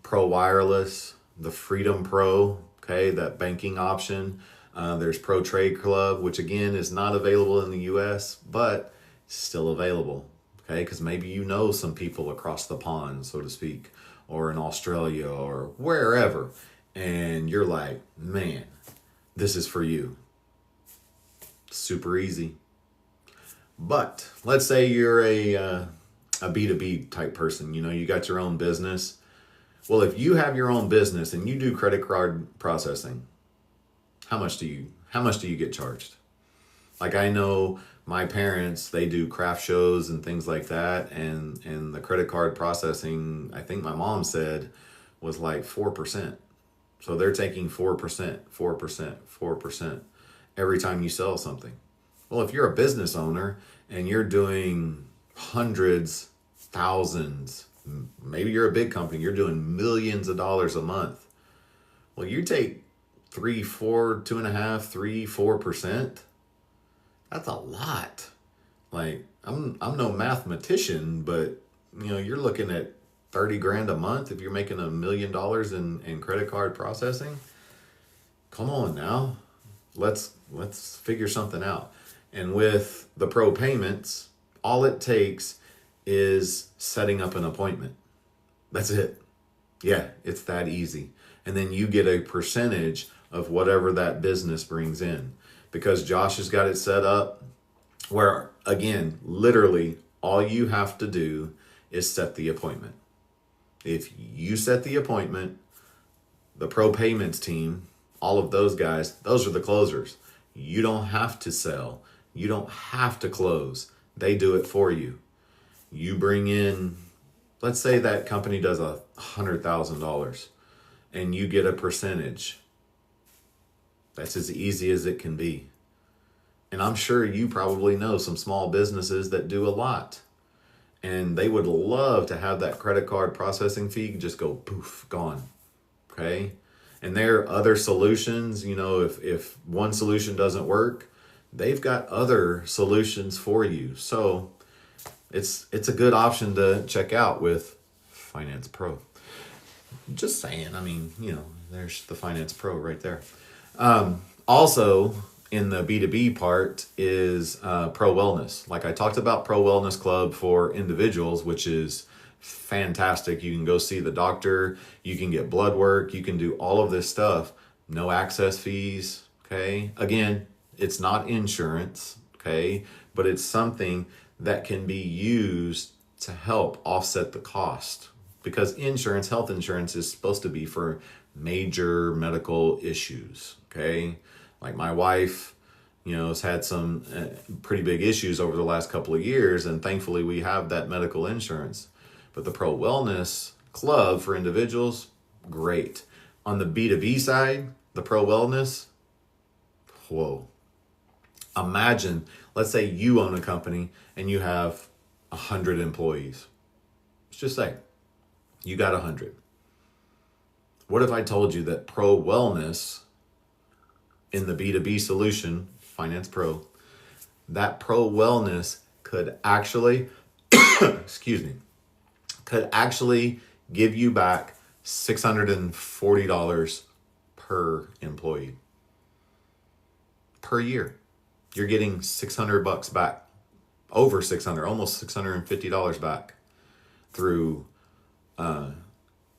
Pro Wireless, the Freedom Pro, okay, that banking option. There's Pro Trade Club, which again is not available in the US, but still available, okay? Because maybe some people across the pond, so to speak, or in Australia or wherever, and you're like, man, this is for you. Super easy. But let's say you're a B2B type person, you got your own business. Well, if you have your own business and you do credit card processing, how much do you get charged? Like, I know my parents, they do craft shows and things like that, and the credit card processing, I think my mom said, was like 4%. So they're taking 4%, 4%, 4% every time you sell something. Well, if you're a business owner and you're doing hundreds, thousands, maybe you're a big company, you're doing millions of dollars a month. Well, you take 3, 4, 2.5, 3, 4%. That's a lot. Like, I'm no mathematician, but you're looking at 30 grand a month if you're making $1 million in credit card processing. Come on now. Let's figure something out. And with the pro payments, all it takes is setting up an appointment. That's it. Yeah, it's that easy. And then you get a percentage of whatever that business brings in. Because Josh has got it set up where, again, literally all you have to do is set the appointment. If you set the appointment, the pro payments team, all of those guys, those are the closers. You don't have to sell. You don't have to close. They do it for you. You bring in, let's say that company does $100,000 and you get a percentage. That's as easy as it can be. And I'm sure you probably know some small businesses that do a lot. And they would love to have that credit card processing fee just go poof, gone. Okay? And there are other solutions. If one solution doesn't work, they've got other solutions for you. So it's a good option to check out with Finance Pro. Just saying, there's the Finance Pro right there. Also, in the B2B part is Pro Wellness. Like I talked about Pro Wellness Club for individuals, which is fantastic. You can go see the doctor, you can get blood work, you can do all of this stuff. No access fees. Okay. Again, it's not insurance. Okay. But it's something that can be used to help offset the cost, because insurance, health insurance, is supposed to be for major medical issues. Okay. Like my wife, has had some pretty big issues over the last couple of years, and thankfully we have that medical insurance. But the Pro Wellness Club for individuals, great. On the B2B side, the Pro Wellness, whoa. Imagine, let's say you own a company and you have 100 employees. Let's just say you got 100. What if I told you that Pro Wellness in the B2B solution, Finance Pro, that Pro Wellness could actually, excuse me, could actually give you back $640 per employee per year. You're getting $600 back, over 600, almost $650 back through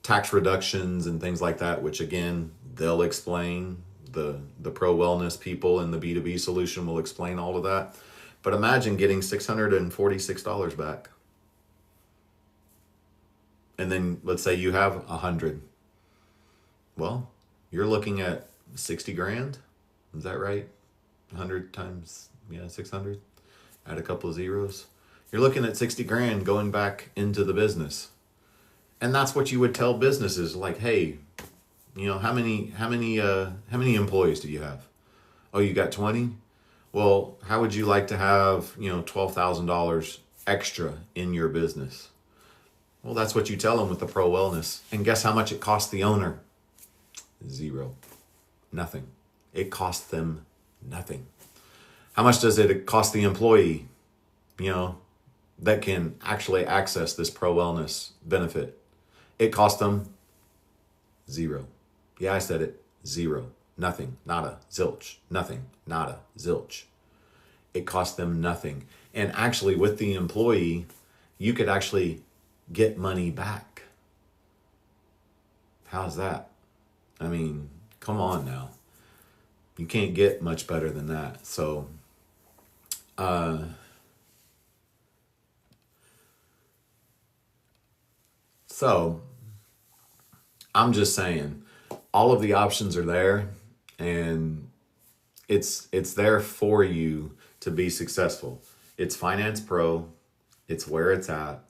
tax reductions and things like that, which again, they'll explain. The Pro Wellness people in the B2B solution will explain all of that. But imagine getting $646 back. And then let's say you have 100. Well, you're looking at 60 grand. Is that right? 100 times, 600. Add a couple of zeros. You're looking at 60 grand going back into the business. And that's what you would tell businesses, like, hey, how many employees do you have? Oh, you got 20? Well, how would you like to have, $12,000 extra in your business? Well, that's what you tell them with the Pro Wellness. And guess how much it costs the owner? Zero. Nothing. It costs them nothing. How much does it cost the employee, that can actually access this Pro Wellness benefit? It costs them zero. Yeah, I said it. Zero. Nothing. Nada. Zilch. Nothing. Nada. Zilch. It costs them nothing. And actually, with the employee, you could actually get money back. How's that? I mean, come on now. You can't get much better than that. So, I'm just saying, all of the options are there, and it's there for you to be successful. It's Finance Pro. It's where it's at.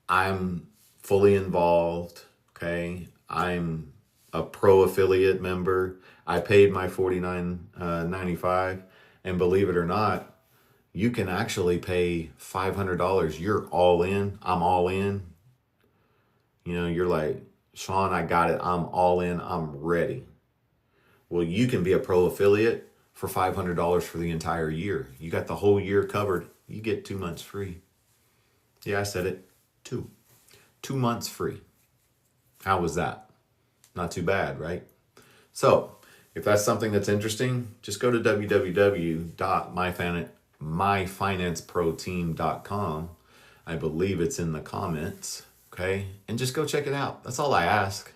I'm fully involved. Okay. I'm a pro affiliate member. I paid my $49.95, and believe it or not, you can actually pay $500. You're all in. I'm all in. You're like, Sean, I got it. I'm all in. I'm ready. Well, you can be a pro affiliate for $500 for the entire year. You got the whole year covered. You get 2 months free. Yeah, I said it. 2 months free. How was that? Not too bad, right? So if that's something that's interesting, just go to www.myfinanceproteam.com. I believe it's in the comments. Okay. And just go check it out. That's all I ask.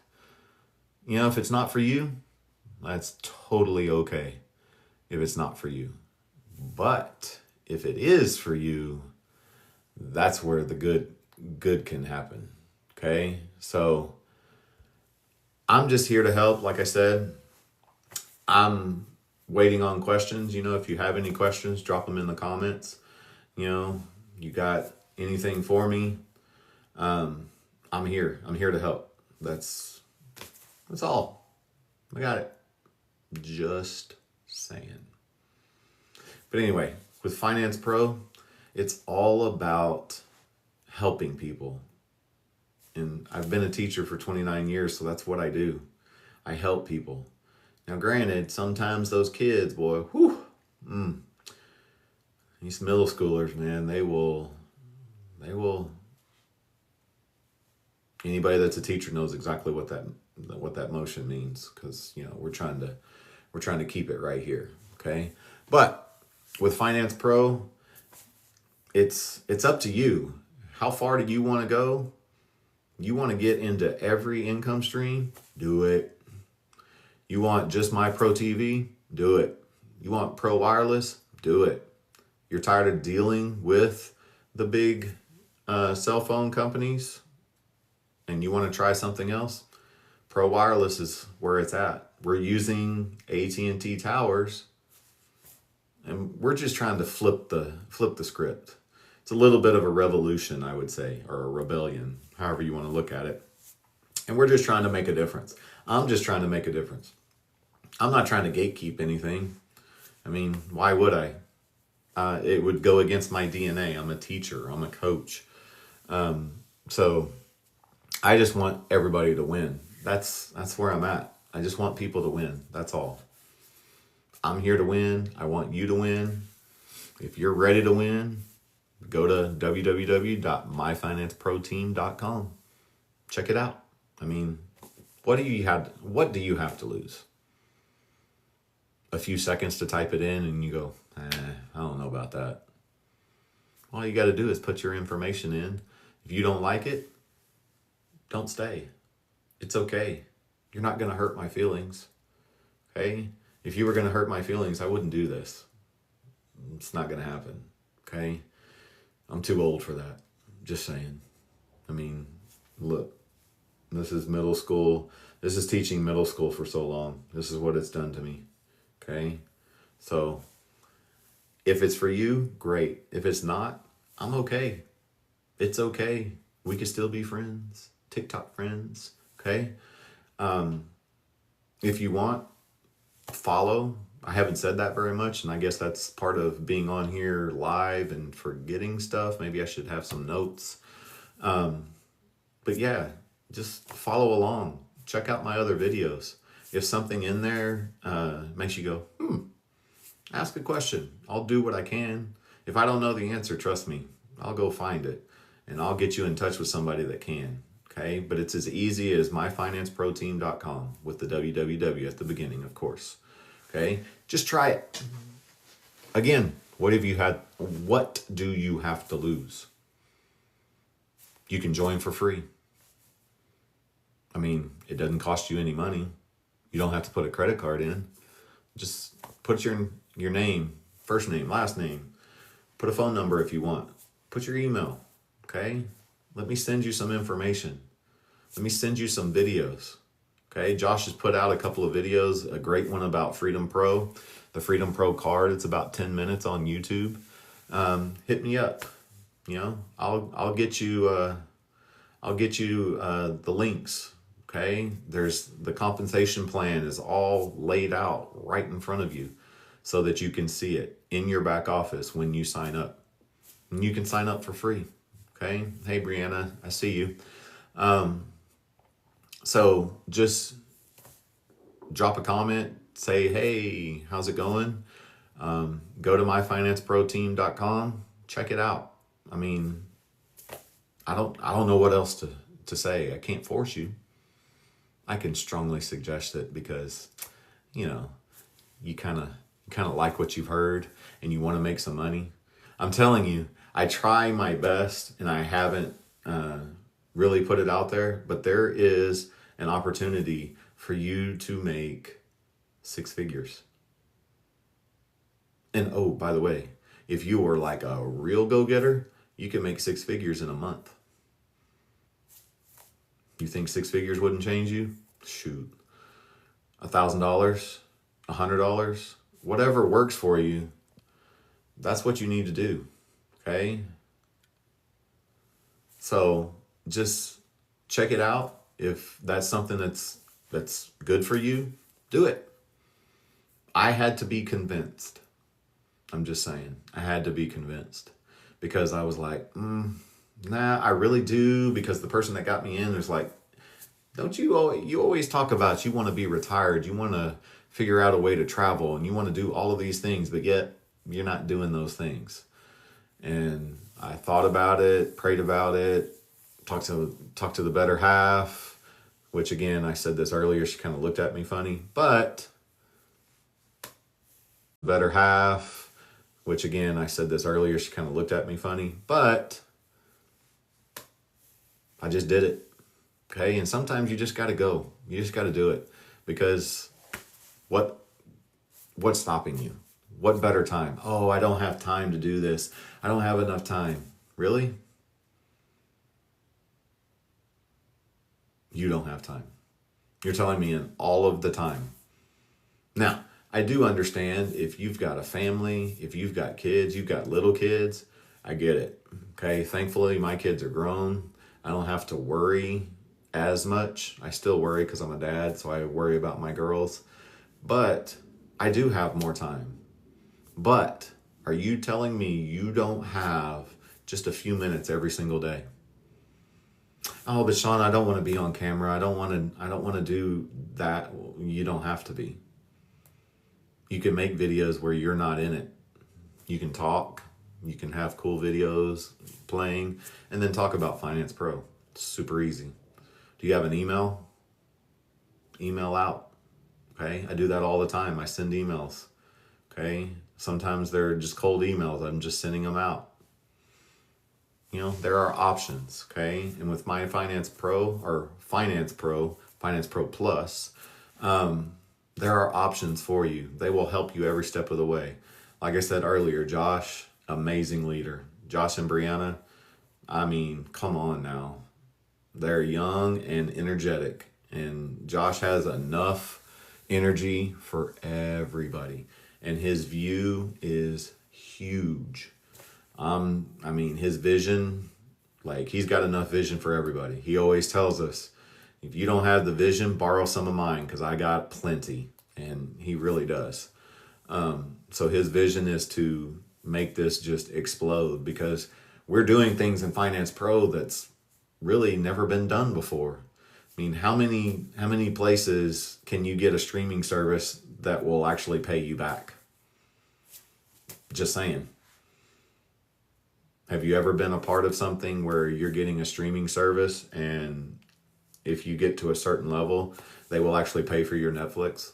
If it's not for you, that's totally okay if it's not for you. But if it is for you, that's where the good can happen. Okay. So I'm just here to help. Like I said, I'm waiting on questions. If you have any questions, drop them in the comments. You got anything for me? I'm here. I'm here to help. That's all. I got it. Just saying. But anyway, with Finance Pro, it's all about helping people. And I've been a teacher for 29 years, so that's what I do. I help people. Now, granted, sometimes those kids, boy, these middle schoolers, man, they will, anybody that's a teacher knows exactly what that motion means, because, we're trying to We're trying to keep it right here. Okay. But with Finance Pro, it's up to you. How far do you want to go? You want to get into every income stream? Do it. You want just my Pro TV? Do it. You want Pro Wireless? Do it. You're tired of dealing with the big cell phone companies and you want to try something else? Pro Wireless is where it's at. We're using AT&T towers, and we're just trying to flip the script. It's a little bit of a revolution, I would say, or a rebellion, however you want to look at it. And we're just trying to make a difference. I'm just trying to make a difference. I'm not trying to gatekeep anything. I mean, why would I? It would go against my DNA. I'm a teacher. I'm a coach. So I just want everybody to win. That's where I'm at. I just want people to win. That's all. I'm here to win. I want you to win. If you're ready to win, go to www.myfinanceproteam.com. Check it out. I mean, what do you have to lose? A few seconds to type it in and you go, I don't know about that. All you got to do is put your information in. If you don't like it, don't stay. It's okay. You're not going to hurt my feelings. Okay? If you were going to hurt my feelings, I wouldn't do this. It's not going to happen. Okay? I'm too old for that. Just saying. I mean, look, this is middle school. This is teaching middle school for so long. This is what it's done to me. Okay? So, if it's for you, great. If it's not, I'm okay. It's okay. We can still be friends. TikTok friends. Okay? If you want, follow. I haven't said that very much, and I guess that's part of being on here live and forgetting stuff. Maybe I should have some notes. But yeah, just follow along. Check out my other videos. If something in there makes you go, ask a question. I'll do what I can. If I don't know the answer, trust me, I'll go find it. And I'll get you in touch with somebody that can. Okay? But it's as easy as myfinanceproteam.com with the www at the beginning, of course. Okay? Just try it. Again, what do you have to lose? You can join for free. I mean, it doesn't cost you any money. You don't have to put a credit card in. Just put your name, first name, last name. Put a phone number if you want. Put your email. Okay? Let me send you some information. Let me send you some videos. Okay? Josh has put out a couple of videos, a great one about Freedom Pro, the Freedom Pro card. It's about 10 minutes on YouTube. Hit me up. You know, I'll get you the links. Okay? There's the compensation plan is all laid out right in front of you so that you can see it in your back office when you sign up. And you can sign up for free. Okay? Hey, Brianna, I see you. So just drop a comment, say, hey, how's it going? Go to myfinanceproteam.com, check it out. I mean, I don't know what else to say. I can't force you. I can strongly suggest it because, you know, you kind of like what you've heard and you want to make some money. I'm telling you, I try my best and I haven't really put it out there, but there is an opportunity for you to make 6 figures. And oh, by the way, if you were like a real go-getter, you can make 6 figures in a month. You think 6 figures wouldn't change you? Shoot. $1,000, $100, whatever works for you, that's what you need to do. Okay? So just check it out. If that's something that's good for you, do it. I had to be convinced. I'm just saying. I had to be convinced because I was like, nah, I really do. Because the person that got me in was like, you always talk about you want to be retired. You want to figure out a way to travel and you want to do all of these things, but yet you're not doing those things. And I thought about it, prayed about it, talked to the better half, which again, I said this earlier, she kind of looked at me funny, but better half, which again, I said this earlier, she kind of looked at me funny, but I just did it. Okay. And sometimes you just got to go. You just got to do it, because what's stopping you? What better time? Oh, I don't have time to do this. I don't have enough time. Really? You don't have time. You're telling me in all of the time. Now, I do understand if you've got a family, if you've got kids, you've got little kids, I get it. Okay. Thankfully, my kids are grown. I don't have to worry as much. I still worry because I'm a dad, so I worry about my girls. But I do have more time. But are you telling me you don't have just a few minutes every single day? Oh, but Sean, I don't want to be on camera. I don't want to do that. You don't have to be. You can make videos where you're not in it. You can talk, you can have cool videos playing, and then talk about Finance Pro. It's super easy. Do you have an email? Email out. Okay. I do that all the time. I send emails. Okay. Sometimes they're just cold emails. I'm just sending them out. There are options. Okay. And with my Finance Pro or Finance Pro Plus, there are options for you. They will help you every step of the way. Like I said earlier, Josh, amazing leader. Josh and Brianna, I mean, come on now. They're young and energetic, and Josh has enough energy for everybody, and his view is huge. I mean, his vision, like, he's got enough vision for everybody. He always tells us, if you don't have the vision, borrow some of mine, because I got plenty. And he really does. So his vision is to make this just explode, because we're doing things in Finance Pro that's really never been done before. I mean, how many places can you get a streaming service that will actually pay you back? Just saying. Have you ever been a part of something where you're getting a streaming service, and if you get to a certain level, they will actually pay for your Netflix?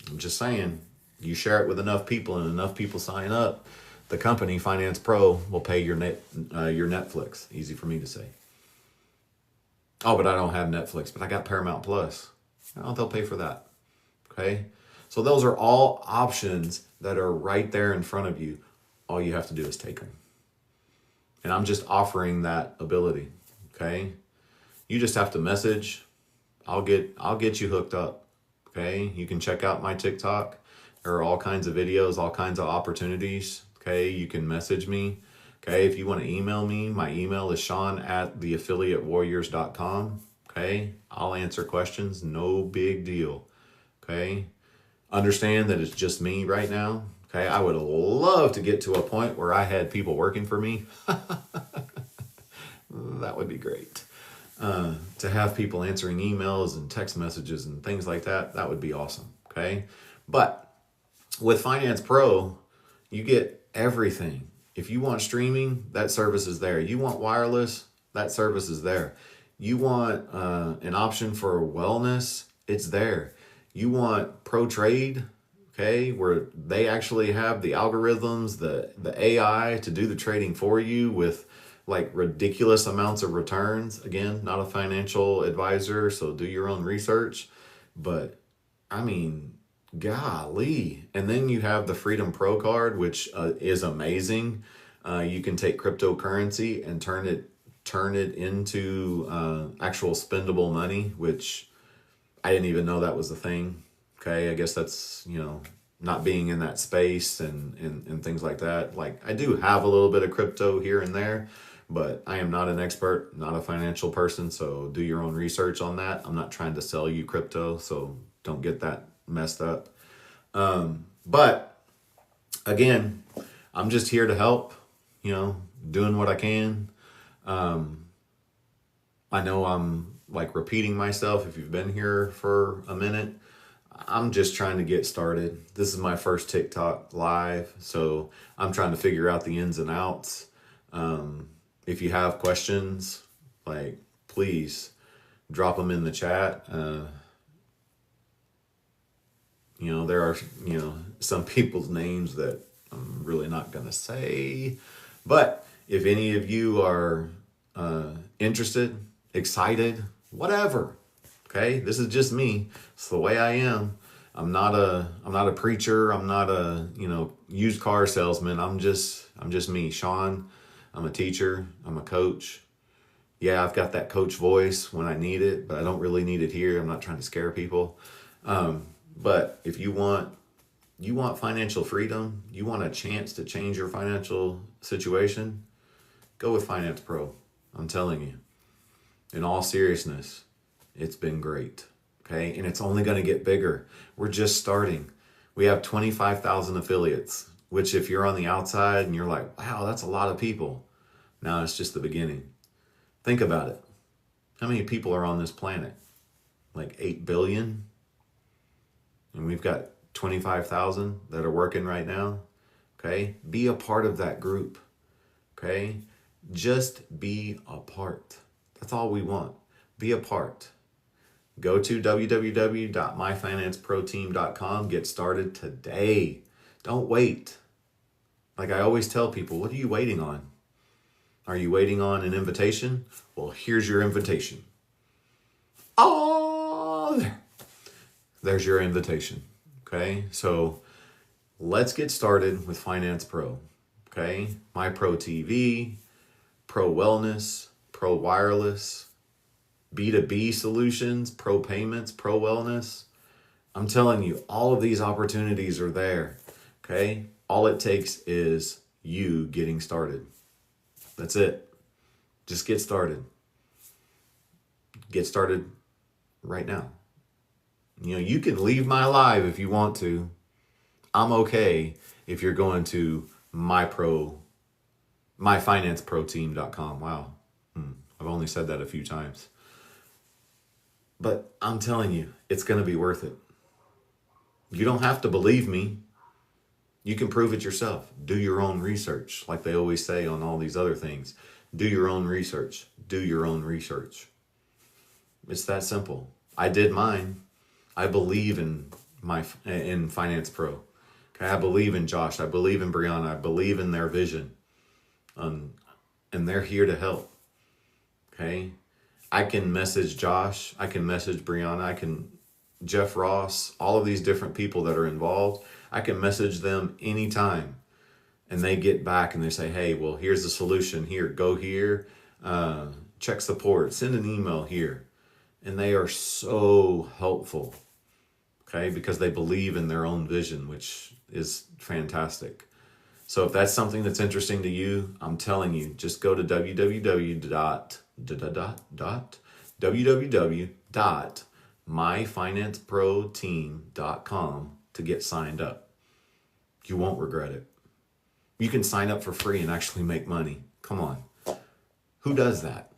I'm just saying, you share it with enough people and enough people sign up, the company Finance Pro will pay your Netflix. Easy for me to say. Oh, but I don't have Netflix, but I got Paramount Plus. Oh, they'll pay for that. Okay. So those are all options that are right there in front of you. All you have to do is take them. And I'm just offering that ability. Okay. You just have to message. I'll get you hooked up. Okay. You can check out my TikTok. There are all kinds of videos, all kinds of opportunities. Okay. You can message me. Okay. If you want to email me, my email is sean@theaffiliatewarriors.com. Okay. I'll answer questions. No big deal. Okay. Understand that it's just me right now. Okay. I would love to get to a point where I had people working for me. That would be great. To have people answering emails and text messages and things like that, that would be awesome. Okay. But with Finance Pro, you get everything. If you want streaming, that service is there. You want wireless, that service is there. You want an option for wellness, it's there. You want pro trade, okay, where they actually have the algorithms, the AI to do the trading for you with like ridiculous amounts of returns. Again, not a financial advisor, so do your own research. But I mean, golly. And then you have the Freedom Pro card, which is amazing. You can take cryptocurrency and turn it into actual spendable money, which I didn't even know that was a thing. Okay, I guess that's, not being in that space and things like that. Like, I do have a little bit of crypto here and there, but I am not an expert, not a financial person, so do your own research on that. I'm not trying to sell you crypto, so don't get that messed up. But again, I'm just here to help, doing what I can. I know I'm like repeating myself if you've been here for a minute. I'm just trying to get started. This is my first TikTok live, so I'm trying to figure out the ins and outs. If you have questions, like, please drop them in the chat. There are, some people's names that I'm really not going to say. But if any of you are interested, excited, whatever, okay, this is just me. It's the way I am. I'm not a preacher. I'm not a, used car salesman. I'm just me, Sean. I'm a teacher. I'm a coach. Yeah, I've got that coach voice when I need it, but I don't really need it here. I'm not trying to scare people. But if you want financial freedom, you want a chance to change your financial situation, go with Finance Pro. I'm telling you, in all seriousness, it's been great. Okay. And it's only going to get bigger. We're just starting. We have 25,000 affiliates, which if you're on the outside and you're like, wow, that's a lot of people. Now it's just the beginning. Think about it. How many people are on this planet? Like 8 billion? And we've got 25,000 that are working right now. Okay. Be a part of that group. Okay. Just be a part. That's all we want. Be a part. Go to www.myfinanceproteam.com. Get started today. Don't wait. Like I always tell people, what are you waiting on? Are you waiting on an invitation? Well, here's your invitation. Oh, there's your invitation. Okay, so let's get started with Finance Pro. Okay, My Pro TV, Pro Wellness, Pro Wireless, B2B solutions, Pro Payments, Pro Wellness. I'm telling you, all of these opportunities are there. Okay, all it takes is you getting started. That's it. Just get started. Get started right now. You can leave my live if you want to. I'm okay if you're going to myfinanceproteam.com. Wow. I've only said that a few times. But I'm telling you, it's going to be worth it. You don't have to believe me. You can prove it yourself. Do your own research, like they always say on all these other things. Do your own research. Do your own research. It's that simple. I did mine. I believe in Finance Pro. Okay, I believe in Josh. I believe in Brianna. I believe in their vision. And they're here to help. Okay? I can message Josh. I can message Brianna. Jeff Ross, all of these different people that are involved. I can message them anytime. And they get back and they say, hey, well, here's the solution here. Go here. Check support. Send an email here. And they are so helpful. Okay, because they believe in their own vision, which is fantastic. So if that's something that's interesting to you, I'm telling you, just go to www.myfinanceproteam.com to get signed up. You won't regret it. You can sign up for free and actually make money. Come on. Who does that?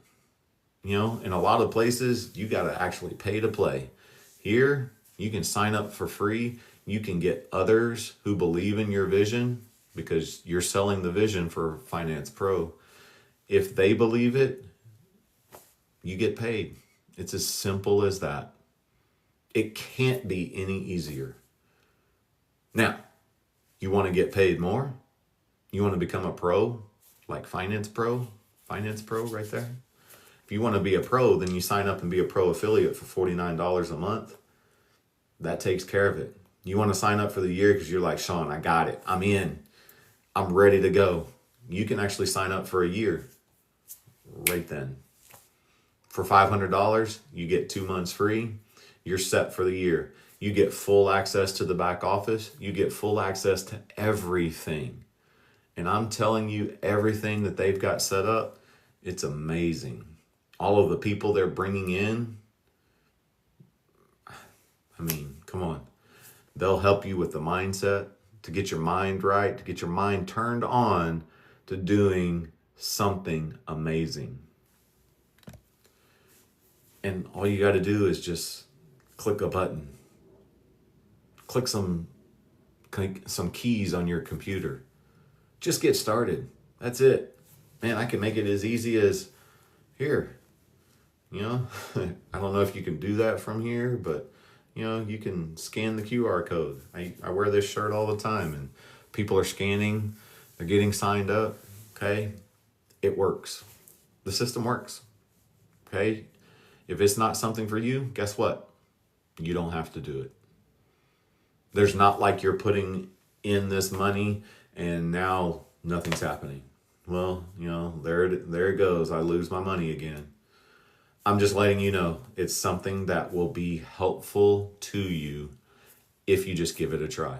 In a lot of places, you got to actually pay to play. Here, you can sign up for free. You can get others who believe in your vision because you're selling the vision for Finance Pro. If they believe it, you get paid. It's as simple as that. It can't be any easier. Now, you want to get paid more? You want to become a pro, like Finance Pro? Finance Pro right there. If you want to be a pro, then you sign up and be a pro affiliate for $49 a month. That takes care of it. You want to sign up for the year because you're like, Sean, I got it. I'm in. I'm ready to go. You can actually sign up for a year right then. For $500, you get 2 months free. You're set for the year. You get full access to the back office. You get full access to everything. And I'm telling you, everything that they've got set up, it's amazing. All of the people they're bringing in, come on. They'll help you with the mindset, to get your mind right, to get your mind turned on to doing something amazing. And all you got to do is just click a button. Click some keys on your computer. Just get started. That's it. Man, I can make it as easy as here. I don't know if you can do that from here, but you can scan the QR code. I wear this shirt all the time, and people are scanning, they're getting signed up. Okay. It works. The system works. Okay. If it's not something for you, guess what? You don't have to do it. There's not like you're putting in this money and now nothing's happening. Well, there it goes. I lose my money again. I'm just letting you know it's something that will be helpful to you if you just give it a try.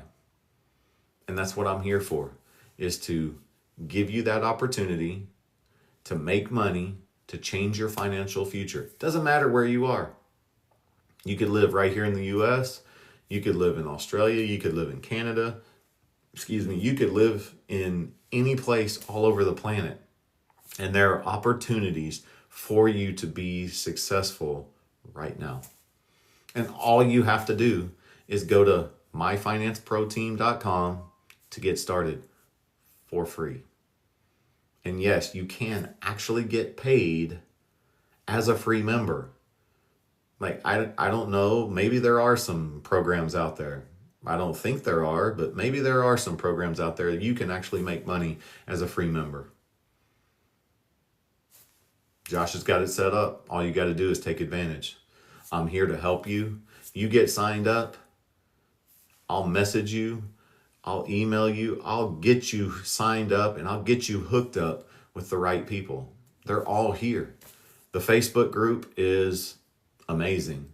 And that's what I'm here for, is to give you that opportunity to make money, to change your financial future. Doesn't matter where you are. You could live right here in the US. You could live in Australia. You could live in Canada. You could live in any place all over the planet. And there are opportunities for you to be successful right now. And all you have to do is go to myfinanceproteam.com to get started for free. And yes, you can actually get paid as a free member. Like, I don't know, maybe there are some programs out there. I don't think there are, but maybe there are some programs out there that you can actually make money as a free member. Josh has got it set up. All you got to do is take advantage. I'm here to help you. You get signed up. I'll message you. I'll email you. I'll get you signed up, and I'll get you hooked up with the right people. They're all here. The Facebook group is amazing.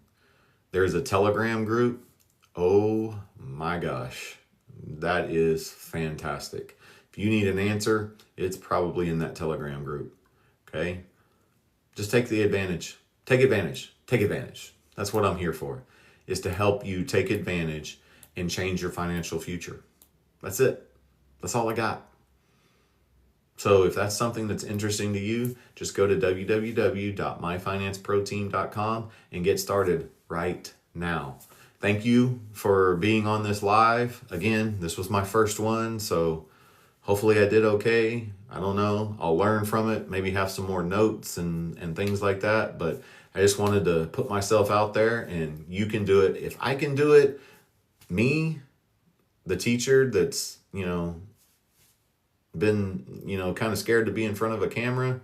There's a Telegram group. Oh my gosh. That is fantastic. If you need an answer, it's probably in that Telegram group. Okay? Just take the advantage. Take advantage. Take advantage. That's what I'm here for, is to help you take advantage and change your financial future. That's it. That's all I got. So if that's something that's interesting to you, just go to www.myfinanceproteam.com and get started right now. Thank you for being on this live. Again, this was my first one, so hopefully I did okay. I don't know. I'll learn from it, maybe have some more notes and things like that. But I just wanted to put myself out there, and you can do it. If I can do it, me, the teacher that's, been, kind of scared to be in front of a camera,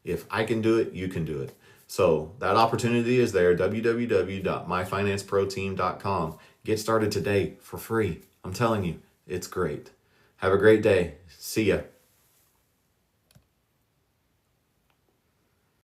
if I can do it, you can do it. So that opportunity is there, www.myfinanceproteam.com. Get started today for free. I'm telling you, it's great. Have a great day. See ya.